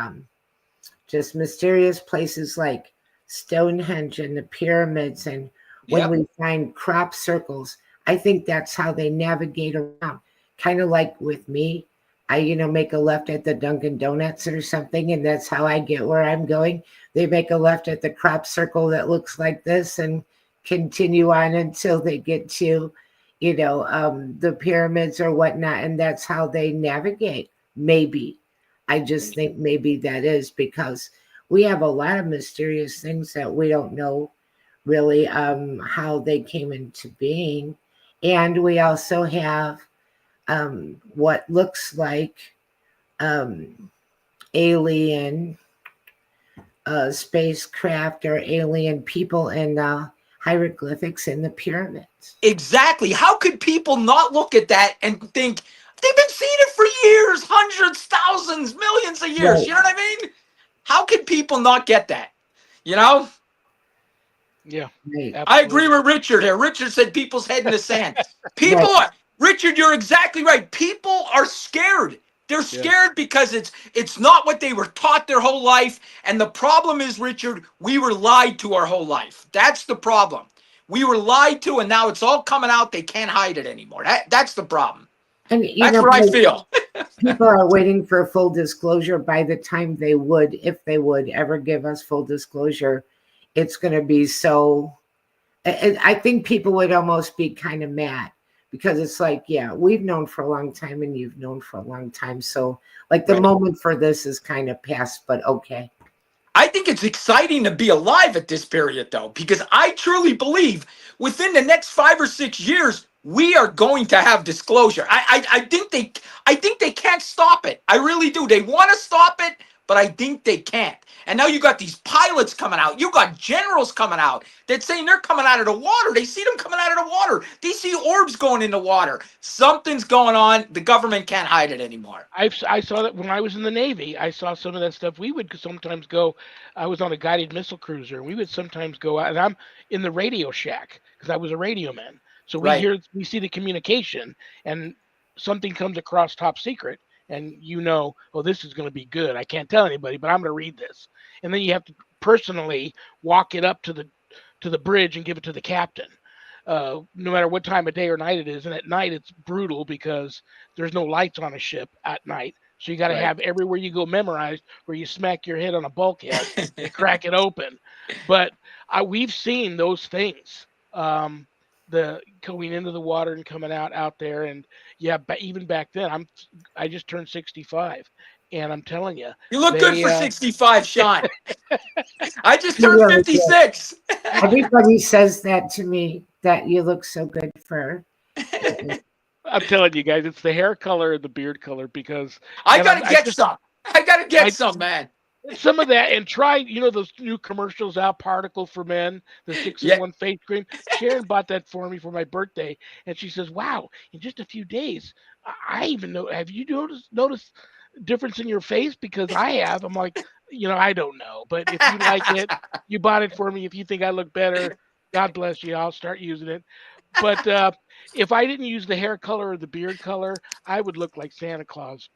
[SPEAKER 2] just mysterious places like Stonehenge and the pyramids, and when
[SPEAKER 3] Yep.
[SPEAKER 2] we find crop circles, I think that's how they navigate around. Kind of like with me, make a left at the Dunkin' Donuts or something, and that's how I get where I'm going. They make a left at the crop circle that looks like this and continue on until they get to, the pyramids or whatnot, and that's how they navigate. Maybe. I just think maybe that is because we have a lot of mysterious things that we don't know really how they came into being. And we also have what looks like alien spacecraft or alien people in hieroglyphics in the pyramids.
[SPEAKER 3] Exactly. How could people not look at that and think they've been seeing it for years, hundreds, thousands, millions of years?
[SPEAKER 2] Right.
[SPEAKER 3] You know what I mean? How could people not get that? You know?
[SPEAKER 1] Yeah.
[SPEAKER 2] Right.
[SPEAKER 3] I agree with Richard here. Richard said people's head in the sand. People
[SPEAKER 2] Right.
[SPEAKER 3] are, Richard, you're exactly right. People are scared. They're scared because it's not what they were taught their whole life. And the problem is, Richard, we were lied to our whole life. That's the problem. We were lied to, and now it's all coming out. They can't hide it anymore. That's the problem.
[SPEAKER 2] And
[SPEAKER 3] That's what I feel.
[SPEAKER 2] people are waiting for full disclosure. By the time they would, if they would ever give us full disclosure, it's going to be so. I think people would almost be kind of mad because it's like, yeah, we've known for a long time and you've known for a long time. So like the moment for this is kind of past, but okay.
[SPEAKER 3] I think it's exciting to be alive at this period, though, because I truly believe within the next 5 or 6 years, we are going to have disclosure. I think they can't stop it. I really do. They want to stop it, but I think they can't. And now you got these pilots coming out. You got generals coming out that saying they're coming out of the water. They see them coming out of the water. They see orbs going in the water. Something's going on. The government can't hide it anymore.
[SPEAKER 1] I saw that when I was in the Navy. I saw some of that stuff. We would sometimes go. I was on a guided missile cruiser, and we would sometimes go out. And I'm in the radio shack because I was a radio man. So we see the communication, and something comes across top secret, and oh, this is going to be good. I can't tell anybody, but I'm going to read this. And then you have to personally walk it up to the bridge and give it to the captain. No matter what time of day or night it is. And at night it's brutal because there's no lights on a ship at night. So you got to have everywhere you go memorized where you smack your head on a bulkhead and crack it open. But we've seen those things, the going into the water and coming out there. And even back then, I just turned 65. And I'm telling you,
[SPEAKER 3] you look good for 65, Shawn. I just turned 56.
[SPEAKER 2] Everybody says that to me, that you look so good for.
[SPEAKER 1] I'm telling you guys, it's the hair color and the beard color because
[SPEAKER 3] I gotta get some. I gotta get some, man.
[SPEAKER 1] Some of that, and try, those new commercials out, Particle for Men, the 6-in-1 face cream. Sharon bought that for me for my birthday, and she says, "Wow, in just a few days, I even know. Have you noticed difference in your face? Because I have." I'm like, I don't know, but if you like it, you bought it for me. If you think I look better, God bless you. I'll start using it. But if I didn't use the hair color or the beard color, I would look like Santa Claus.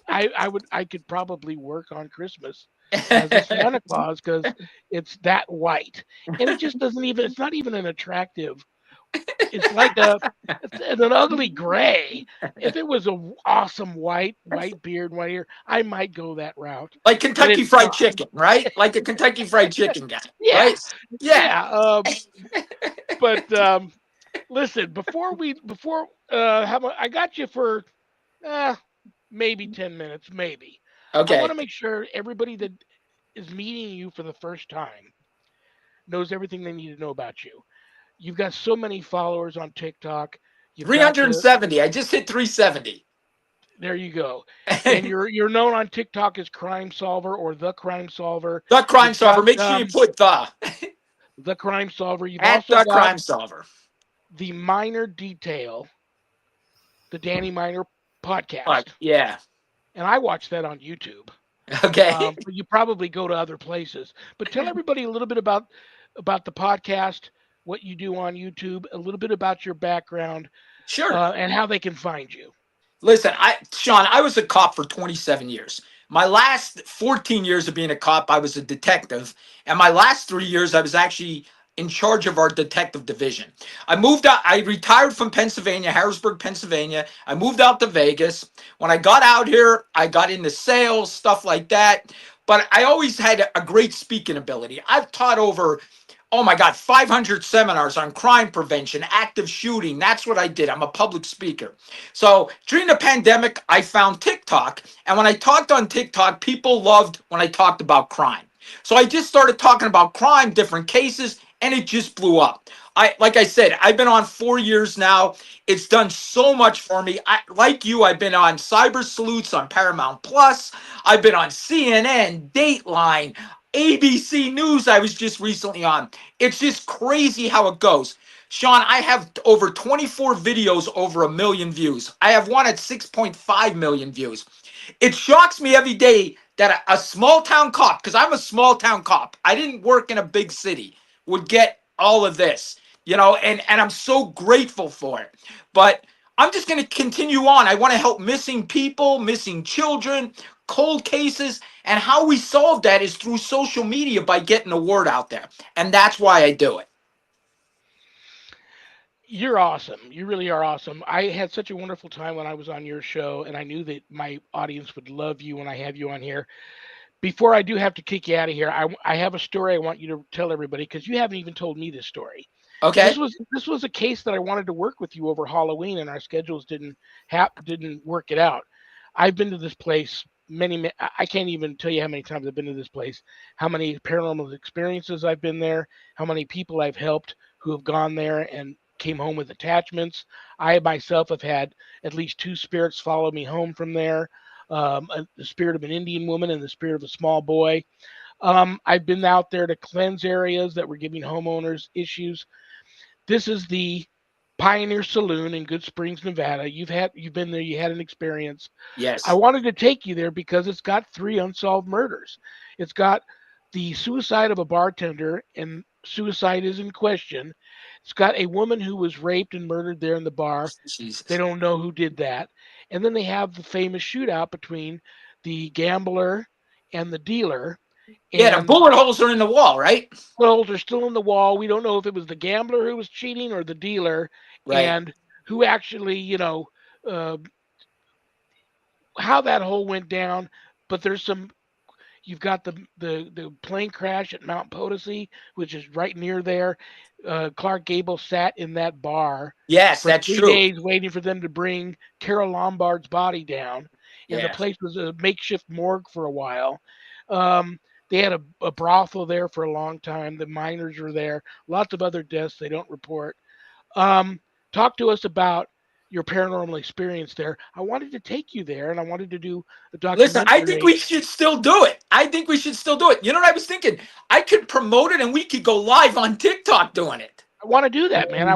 [SPEAKER 1] I could probably work on Christmas as a Santa Claus because it's that white, and it just doesn't even. It's not even an attractive. It's like it's an ugly gray. If it was a awesome white beard, white hair, I might go that route.
[SPEAKER 3] Like Kentucky Fried Chicken, right? Like a Kentucky Fried Chicken guy.
[SPEAKER 1] Yeah,
[SPEAKER 3] right?
[SPEAKER 1] Yeah. But listen, I got you for maybe 10 minutes, maybe.
[SPEAKER 3] Okay.
[SPEAKER 1] I want to make sure everybody that is meeting you for the first time knows everything they need to know about you. You've got so many followers on TikTok.
[SPEAKER 3] 370. I just hit 370.
[SPEAKER 1] There you go. And you're known on TikTok as Crime Solver or The Crime Solver.
[SPEAKER 3] The Crime Solver. Make sure you put
[SPEAKER 1] The Crime Solver. You've
[SPEAKER 3] at
[SPEAKER 1] also
[SPEAKER 3] The
[SPEAKER 1] got
[SPEAKER 3] Crime Solver.
[SPEAKER 1] The Minor Detail, the Danny Minor podcast.
[SPEAKER 3] Yeah.
[SPEAKER 1] And I watch that on YouTube.
[SPEAKER 3] Okay.
[SPEAKER 1] But you probably go to other places. But tell everybody a little bit about the podcast, what you do on YouTube, a little bit about your background,
[SPEAKER 3] sure,
[SPEAKER 1] and how they can find you.
[SPEAKER 3] Listen, Shawn, I was a cop for 27 years. My last 14 years of being a cop, I was a detective, and my last 3 years, I was actually in charge of our detective division. I moved out, I retired from Pennsylvania, Harrisburg, Pennsylvania. I moved out to Vegas. When I got out here, I got into sales, stuff like that. But I always had a great speaking ability. I've taught over, oh my God, 500 seminars on crime prevention, active shooting. That's what I did. I'm a public speaker. So during the pandemic, I found TikTok. And when I talked on TikTok, people loved when I talked about crime. So I just started talking about crime, different cases, and it just blew up. Like I said, I've been on 4 years now. It's done so much for me. Like you, I've been on Cyber Salutes on Paramount Plus. I've been on CNN, Dateline, ABC News. I was just recently on. It's just crazy how it goes. Shawn, I have over 24 videos over 1 million views. I have one at 6.5 million views. It shocks me every day that a small town cop, because I'm a small town cop, I didn't work in a big city, would get all of this, and I'm so grateful for it. But I'm just going to continue on. I want to help missing people, missing children, cold cases, and how we solve that is through social media by getting the word out there. And that's why I do it.
[SPEAKER 1] You're awesome. You really are awesome. I had such a wonderful time when I was on your show, and I knew that my audience would love you when I have you on here. Before I do have to kick you out of here, I have a story I want you to tell everybody because you haven't even told me this story.
[SPEAKER 3] Okay?
[SPEAKER 1] This was a case that I wanted to work with you over Halloween, and our schedules didn't work it out. I've been to this place I can't even tell you how many times I've been to this place, how many paranormal experiences I've been there, how many people I've helped who have gone there and came home with attachments. I myself have had at least two spirits follow me home from there. The spirit of an Indian woman and the spirit of a small boy. I've been out there to cleanse areas that were giving homeowners issues. This is the Pioneer Saloon in Good Springs, Nevada. You've been there, you had an experience. I
[SPEAKER 3] Yes.
[SPEAKER 1] wanted to take you there because it's got three unsolved murders. It's got the suicide of a bartender, and suicide is in question. It's got a woman who was raped and murdered there in the bar. They
[SPEAKER 3] Jesus.
[SPEAKER 1] don't know who did that. And then they have the famous shootout between the gambler and the dealer.
[SPEAKER 3] Yeah, the
[SPEAKER 1] And
[SPEAKER 3] bullet holes are in the wall, right?
[SPEAKER 1] wells are still in the wall. We don't know if it was the gambler who was cheating or the dealer,
[SPEAKER 3] Right.
[SPEAKER 1] and who actually, uh, how that whole went down. But there's some. You've got the plane crash at Mount Potosi, which is right near there. Clark Gable sat in that bar
[SPEAKER 3] Yes,
[SPEAKER 1] for
[SPEAKER 3] that's
[SPEAKER 1] three
[SPEAKER 3] true.
[SPEAKER 1] days waiting for them to bring Carol Lombard's body down, and the
[SPEAKER 3] Yeah.
[SPEAKER 1] place was a makeshift morgue for a while. Um, they had a brothel there for a long time. The miners were there. Lots of other deaths they don't report. Um, Talk to us about your paranormal experience there. I wanted to take you there, and I wanted to do a
[SPEAKER 3] Listen, I think
[SPEAKER 1] documentary.
[SPEAKER 3] we should still do it. I think we should still do it. You know what I was thinking? I could promote it and we could go live on TikTok doing it.
[SPEAKER 1] I want to do that, man.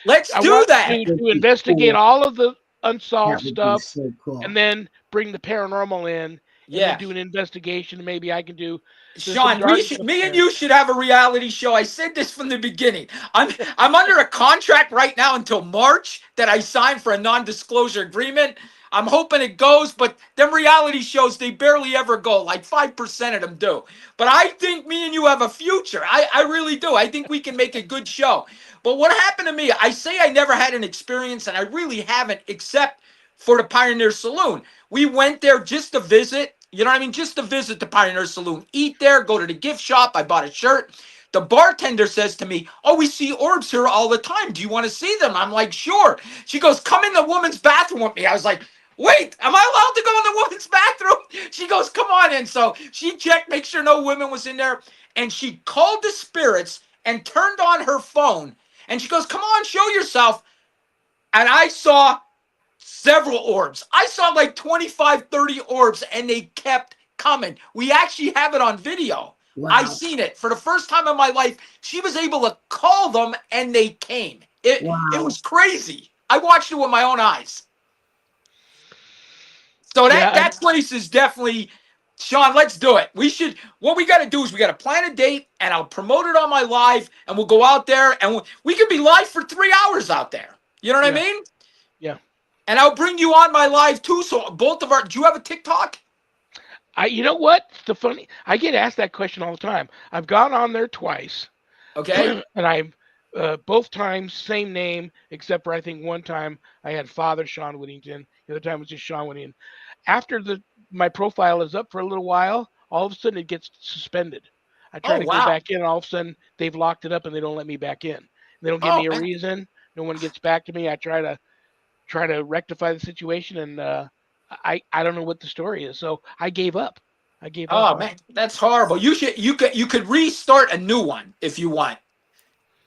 [SPEAKER 3] Let's
[SPEAKER 1] I
[SPEAKER 3] do
[SPEAKER 1] want
[SPEAKER 3] that.
[SPEAKER 2] That would
[SPEAKER 1] to
[SPEAKER 2] be
[SPEAKER 1] investigate
[SPEAKER 2] cool.
[SPEAKER 1] all of the
[SPEAKER 2] That
[SPEAKER 1] unsolved
[SPEAKER 2] would be
[SPEAKER 1] stuff,
[SPEAKER 2] so
[SPEAKER 1] and
[SPEAKER 2] cool.
[SPEAKER 1] then bring the paranormal in, and then
[SPEAKER 3] Yeah.
[SPEAKER 1] do an investigation. Maybe I can do. There's some
[SPEAKER 3] Shawn,
[SPEAKER 1] yardage up
[SPEAKER 3] me and
[SPEAKER 1] there.
[SPEAKER 3] you should have a reality show. I said this from the beginning. I'm under a contract right now until March that I signed for a non-disclosure agreement. I'm hoping it goes, but them reality shows, they barely ever go. Like 5% of them do. But I think me and you have a future. I really do. I think we can make a good show. But what happened to me, I say I never had an experience, and I really haven't, except for the Pioneer Saloon. We went there just to visit. You know what I mean? Just to visit the Pioneer Saloon, eat there, go to the gift shop. I bought a shirt. The bartender says to me, "Oh, we see orbs here all the time. Do you want to see them?" I'm like, "Sure." She goes, "Come in the woman's bathroom with me." I was like, "Wait, am I allowed to go in the woman's bathroom?" She goes, "Come on in." So she checked, make sure no women was in there. And she called the spirits and turned on her phone. And she goes, "Come on, show yourself." And I saw several orbs. I saw like 25, 30 orbs, and they kept coming. We actually have it on video. I
[SPEAKER 2] Wow.
[SPEAKER 3] seen it for the first time in my life. She was able to call them, and they came. It
[SPEAKER 2] Wow.
[SPEAKER 3] was crazy. I watched it with my own eyes. So
[SPEAKER 1] Yeah,
[SPEAKER 3] that place is definitely, Shawn, let's do it. We should, what we got to do is we got to plan a date, and I'll promote it on my live, and we'll go out there, and we could be live for 3 hours out there. You know what I
[SPEAKER 1] yeah,
[SPEAKER 3] mean?
[SPEAKER 1] yeah.
[SPEAKER 3] And I'll bring you on my live too. So both of our, do you have a TikTok?
[SPEAKER 1] You know what? The funny, I get asked that question all the time. I've gone on there twice.
[SPEAKER 3] Okay.
[SPEAKER 1] And I both times same name, except for I think one time I had Father Shawn Whittington. The other time it was just Shawn Whittington. After my profile is up for a little while, all of a sudden it gets suspended. I try
[SPEAKER 3] Oh,
[SPEAKER 1] to go
[SPEAKER 3] wow.
[SPEAKER 1] back in, and all of a sudden they've locked it up and they don't let me back in. They don't give
[SPEAKER 3] Oh,
[SPEAKER 1] me a
[SPEAKER 3] man.
[SPEAKER 1] reason. No one gets back to me. I try to rectify the situation, and I don't know what the story is. So I gave up. I gave up
[SPEAKER 3] Oh,
[SPEAKER 1] on
[SPEAKER 3] man.
[SPEAKER 1] it.
[SPEAKER 3] That's horrible. You could restart a new one if you want.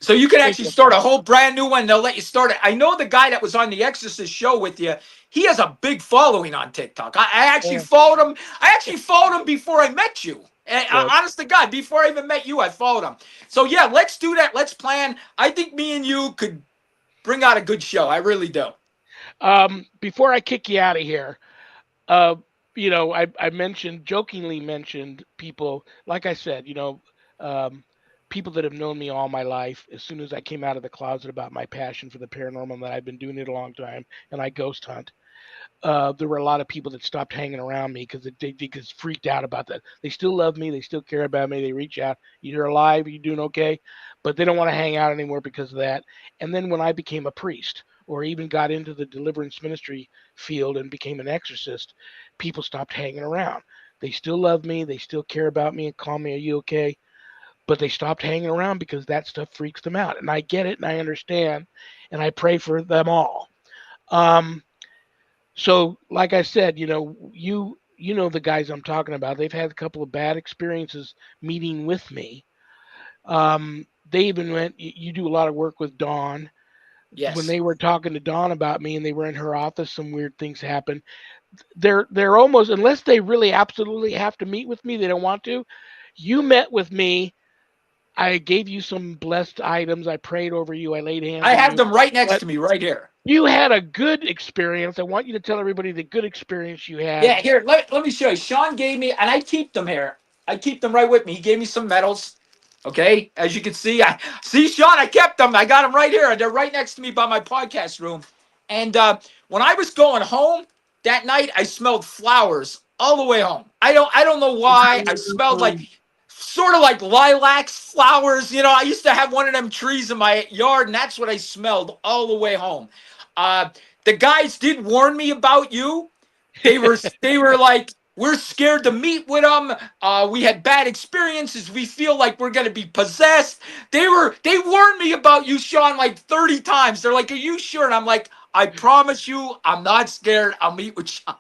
[SPEAKER 3] So you can
[SPEAKER 1] Think
[SPEAKER 3] actually
[SPEAKER 1] okay.
[SPEAKER 3] start a whole brand new one. They'll let you start it. I know the guy that was on the Exorcist show with you. He has a big following on TikTok. I actually
[SPEAKER 1] Yeah,
[SPEAKER 3] followed him. I actually followed him before I met you. And,
[SPEAKER 1] good.
[SPEAKER 3] honest to God, before I even met you, I followed him. So yeah, let's do that. Let's plan. I think me and you could bring out a good show. I really do.
[SPEAKER 1] Before I kick you out of here, uh, I jokingly mentioned people, like I said, um, people that have known me all my life. As soon as I came out of the closet about my passion for the paranormal, that I've been doing it a long time, and I ghost hunt. There were a lot of people that stopped hanging around me because they get freaked out about that. They still love me, they still care about me. They reach out, you're alive, you doing okay, but they don't want to hang out anymore because of that. And then when I became a priest, or even got into the deliverance ministry field and became an exorcist, people stopped hanging around. They still love me, they still care about me and call me, "Are you okay?" But they stopped hanging around because that stuff freaks them out. And I get it and I understand, and I pray for them all. Um, so, like I said, you know the guys I'm talking about. They've had a couple of bad experiences meeting with me. They even went. You do a lot of work with Dawn. When
[SPEAKER 3] Yes.
[SPEAKER 1] they were talking to Dawn about me, and they were in her office, some weird things happened. They're almost, unless they really absolutely have to meet with me, they don't want to. You met with me. I gave you some blessed items. I prayed over you. I laid hands
[SPEAKER 3] I
[SPEAKER 1] on
[SPEAKER 3] have
[SPEAKER 1] you.
[SPEAKER 3] them right next
[SPEAKER 1] But
[SPEAKER 3] to me, right here.
[SPEAKER 1] you had a good experience. I want you to tell everybody the good experience you had.
[SPEAKER 3] Yeah, here, let me show you. Sean gave me, and I keep them here. I keep them right with me. He gave me some medals. Okay, as you can see, I see Sean. I kept them. I got them right here. They're right next to me by my podcast room. And when I was going home that night, I smelled flowers all the way home. I don't know why. I smelled like sort of like lilacs, flowers. I used to have one of them trees in my yard, and that's what I smelled all the way home. Uh, the guys did warn me about you. They were like, we're scared to meet with them. We had bad experiences. We feel like we're gonna be possessed. They warned me about you, Sean, like 30 times. They're like, are you sure? And I'm like, I promise you, I'm not scared. I'll meet with Sean.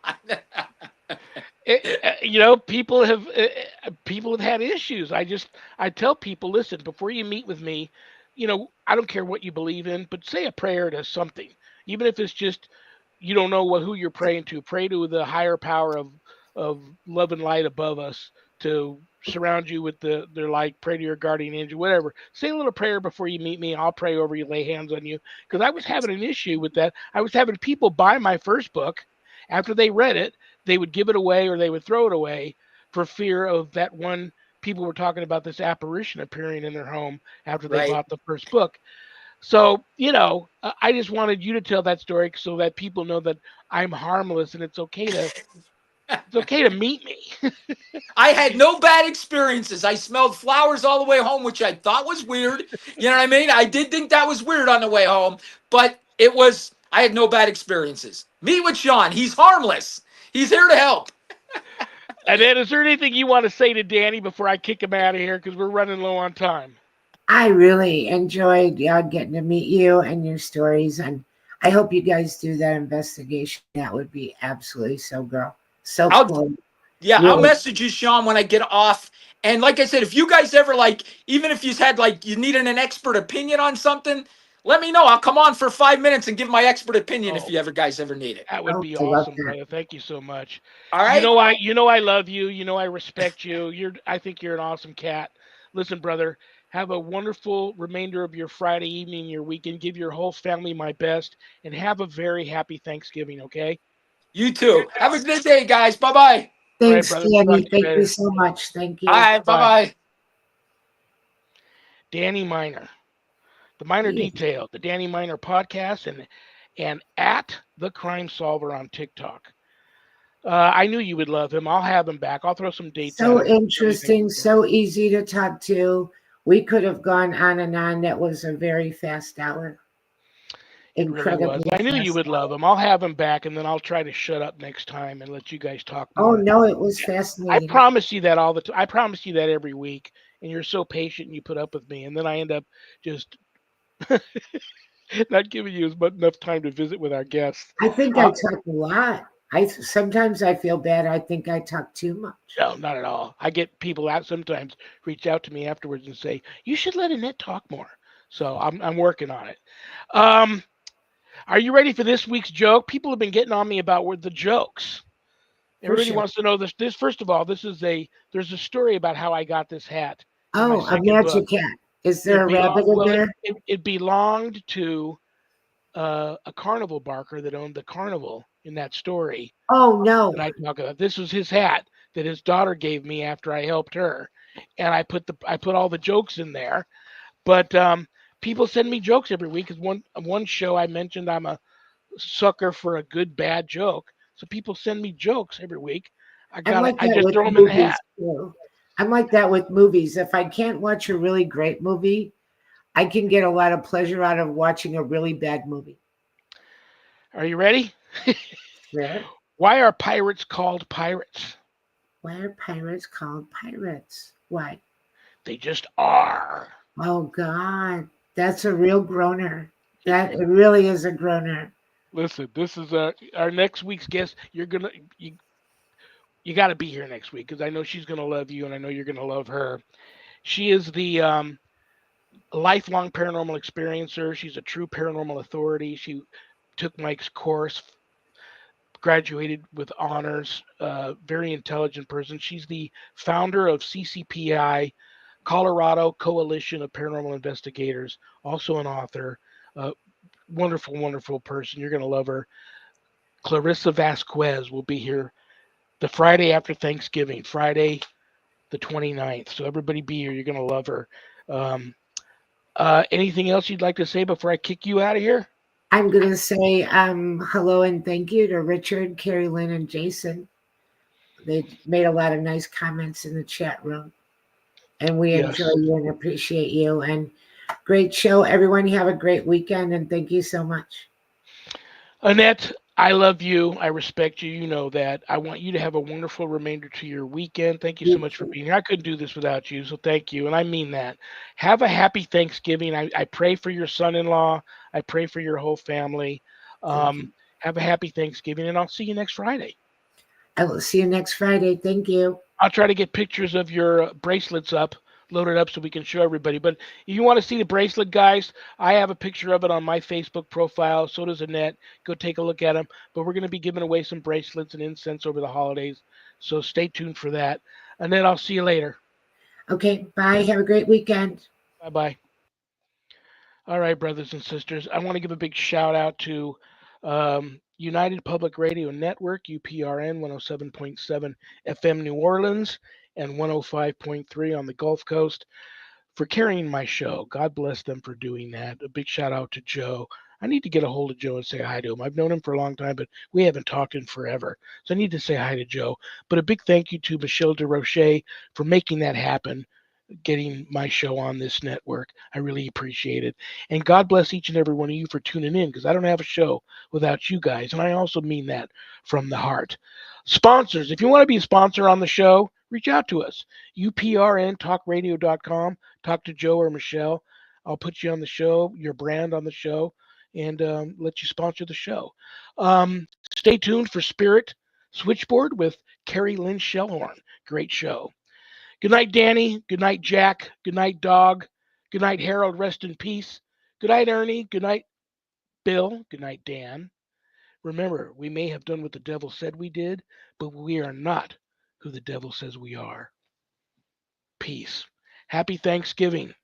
[SPEAKER 1] People have had issues. I tell people, listen, before you meet with me, I don't care what you believe in, but say a prayer to something, even if it's just you don't know who you're praying to. Pray to the higher power of love and light above us to surround you with their light. Pray to your guardian angel, whatever. Say a little prayer before you meet me. I'll pray over you, lay hands on you, because I was having an issue with that. I was having people buy my first book. After they read it, they would give it away or they would throw it away for fear of that one. People were talking about this apparition appearing in their home after they
[SPEAKER 3] Right.
[SPEAKER 1] bought the first book. So, I just wanted you to tell that story so that people know that I'm harmless and it's okay to meet me.
[SPEAKER 3] I had no bad experiences. I smelled flowers all the way home, which I thought was weird. You know what I mean? I did think that was weird on the way home, but I had no bad experiences. Meet with Sean. He's harmless. He's here to help.
[SPEAKER 1] And then, is there anything you want to say to Danny before I kick him out of here? Because we're running low on time.
[SPEAKER 2] I really enjoyed getting to meet you and your stories, and I hope you guys do that investigation. That would be absolutely so
[SPEAKER 3] I'll
[SPEAKER 2] cool.
[SPEAKER 3] I'll
[SPEAKER 2] Really,
[SPEAKER 3] message you, Sean, when I get off. And like I said, if you guys ever even if you had you needed an expert opinion on something, let me know. I'll come on for 5 minutes and give my expert opinion if
[SPEAKER 1] Oh,
[SPEAKER 3] you guys ever need it.
[SPEAKER 1] that would be
[SPEAKER 2] I love
[SPEAKER 1] awesome,
[SPEAKER 2] that.
[SPEAKER 1] brother. Thank you so much.
[SPEAKER 3] All
[SPEAKER 1] You
[SPEAKER 3] right?
[SPEAKER 1] know I love you. I respect you. I think you're an awesome cat. Listen, brother, have a wonderful remainder of your Friday evening, your weekend. Give your whole family my best and have a very happy Thanksgiving, okay?
[SPEAKER 3] You too. Have a good day, guys. Bye bye.
[SPEAKER 1] All right,
[SPEAKER 2] Thanks,
[SPEAKER 1] brother. We'll talk
[SPEAKER 2] Danny.
[SPEAKER 1] to you
[SPEAKER 2] Thank you
[SPEAKER 1] later.
[SPEAKER 2] so much. Thank
[SPEAKER 3] All
[SPEAKER 2] you.
[SPEAKER 3] right. Bye
[SPEAKER 1] Bye.
[SPEAKER 3] bye.
[SPEAKER 1] Danny Miner, the Miner
[SPEAKER 2] Yeah.
[SPEAKER 1] Detail, the Danny Miner podcast, and at the Crime Solver on TikTok. I knew you would love him. I'll have him back. I'll throw some dates at
[SPEAKER 2] So
[SPEAKER 1] him. Everything.
[SPEAKER 2] interesting, so easy to talk to. We could have gone on and on. That was a very fast hour.
[SPEAKER 1] It really was.
[SPEAKER 2] Incredibly
[SPEAKER 1] I knew you
[SPEAKER 2] fast
[SPEAKER 1] would love
[SPEAKER 2] hour.
[SPEAKER 1] him. I'll have him back, and then I'll try to shut up next time and let you guys talk
[SPEAKER 2] Oh
[SPEAKER 1] more.
[SPEAKER 2] no, it was
[SPEAKER 1] I
[SPEAKER 2] fascinating.
[SPEAKER 1] promise you that all the time. I promise you that every week, and you're so patient and you put up with me, and then I end up just not giving you as much enough time to visit with our guests.
[SPEAKER 2] I think I
[SPEAKER 1] Uh,
[SPEAKER 2] talk a lot. I sometimes I feel bad. I think I talk too much.
[SPEAKER 1] no, not at all. I get people out sometimes reach out to me afterwards and say you should let Annette talk more. So I'm working on it. Um, are you ready for this week's joke? People have been getting on me about where the jokes.
[SPEAKER 2] For
[SPEAKER 1] Everybody
[SPEAKER 2] sure.
[SPEAKER 1] wants to know this. First of all, there's a story about how I got this hat in my
[SPEAKER 2] Oh, a
[SPEAKER 1] second book.
[SPEAKER 2] magic hat. Is there a rabbit in there?
[SPEAKER 1] It belonged to a carnival barker that owned the carnival in that story
[SPEAKER 2] Oh no.
[SPEAKER 1] that I talk about. This was his hat that his daughter gave me after I helped her, and I put all the jokes in there. But people send me jokes every week. Cause one show I mentioned I'm a sucker for a good bad joke, so people send me jokes every week.
[SPEAKER 2] I'm like
[SPEAKER 1] I
[SPEAKER 2] that
[SPEAKER 1] just
[SPEAKER 2] with
[SPEAKER 1] throw them in the hat.
[SPEAKER 2] movies too. I'm like that with movies. If I can't watch a really great movie, I can get a lot of pleasure out of watching a really bad movie.
[SPEAKER 1] Are you ready?
[SPEAKER 2] Sure.
[SPEAKER 1] Why are pirates called pirates?
[SPEAKER 2] Why are pirates called pirates? Why?
[SPEAKER 1] They just are.
[SPEAKER 2] Oh God, that's a real groaner. That it really is a groaner.
[SPEAKER 1] Listen, this is our next week's guest. You got to be here next week because I know she's gonna love you and I know you're gonna love her. She is the lifelong paranormal experiencer. She's a true paranormal authority. She took Mike's course, graduated with honors. Very intelligent person. She's the founder of CCPI, Colorado Coalition of Paranormal Investigators. Also an author. Uh, Wonderful, wonderful person. You're gonna love her. Clarissa Vasquez will be here the Friday after Thanksgiving, Friday the 29th. So everybody be here. You're going to love her. Um, Anything else you'd like to say before I kick you out of here?
[SPEAKER 2] I'm gonna say hello and thank you to Richard, Carrie Lynn, and Jason. They made a lot of nice comments in the chat room, and we enjoy
[SPEAKER 1] Yes.
[SPEAKER 2] you and appreciate you. And great show, everyone. You have a great weekend, and thank you so much.
[SPEAKER 1] Annette, I love you. I respect you. You know that. I want you to have a wonderful remainder to your weekend. Thank you so
[SPEAKER 2] You
[SPEAKER 1] much for
[SPEAKER 2] too.
[SPEAKER 1] being here. I couldn't do this without you. So thank you. And I mean that. Have a happy Thanksgiving. I pray for your son in law. I pray for your whole family.
[SPEAKER 2] Thank you.
[SPEAKER 1] Have a happy Thanksgiving, and I'll see you next Friday.
[SPEAKER 2] I will see you next Friday. Thank you.
[SPEAKER 1] I'll try to get pictures of your bracelets loaded up so we can show everybody. But if you want to see the bracelet, guys, I have a picture of it on my Facebook profile. So does Annette. Go take a look at them. But we're going to be giving away some bracelets and incense over the holidays. So stay tuned for that. Annette, I'll see you later.
[SPEAKER 2] Okay, bye. Have a great weekend.
[SPEAKER 1] Bye bye. All right, brothers and sisters. I want to give a big shout out to United Public Radio Network, UPRN 107.7 FM New Orleans and 105.3 on the Gulf Coast for carrying my show. God bless them for doing that. A big shout out to Joe. I need to get a hold of Joe and say hi to him. I've known him for a long time, but we haven't talked in forever. So I need to say hi to Joe. But a big thank you to Michelle DeRoche for making that happen, getting my show on this network. I really appreciate it. And God bless each and every one of you for tuning in because I don't have a show without you guys. And I also mean that from the heart. Sponsors, if you want to be a sponsor on the show, reach out to us. uprntalkradio.com. Talk to Joe or Michelle. I'll put you on the show, your brand on the show, and let you sponsor the show. Stay tuned for Spirit Switchboard with Carrie Lynn Shellhorn. Great show. Good night, Danny. Good night, Jack. Good night, Dog. Good night, Harold. Rest in peace. Good night, Ernie. Good night, Bill. Good night, Dan. Remember, we may have done what the devil said we did, but we are not who the devil says we are. Peace. Happy Thanksgiving.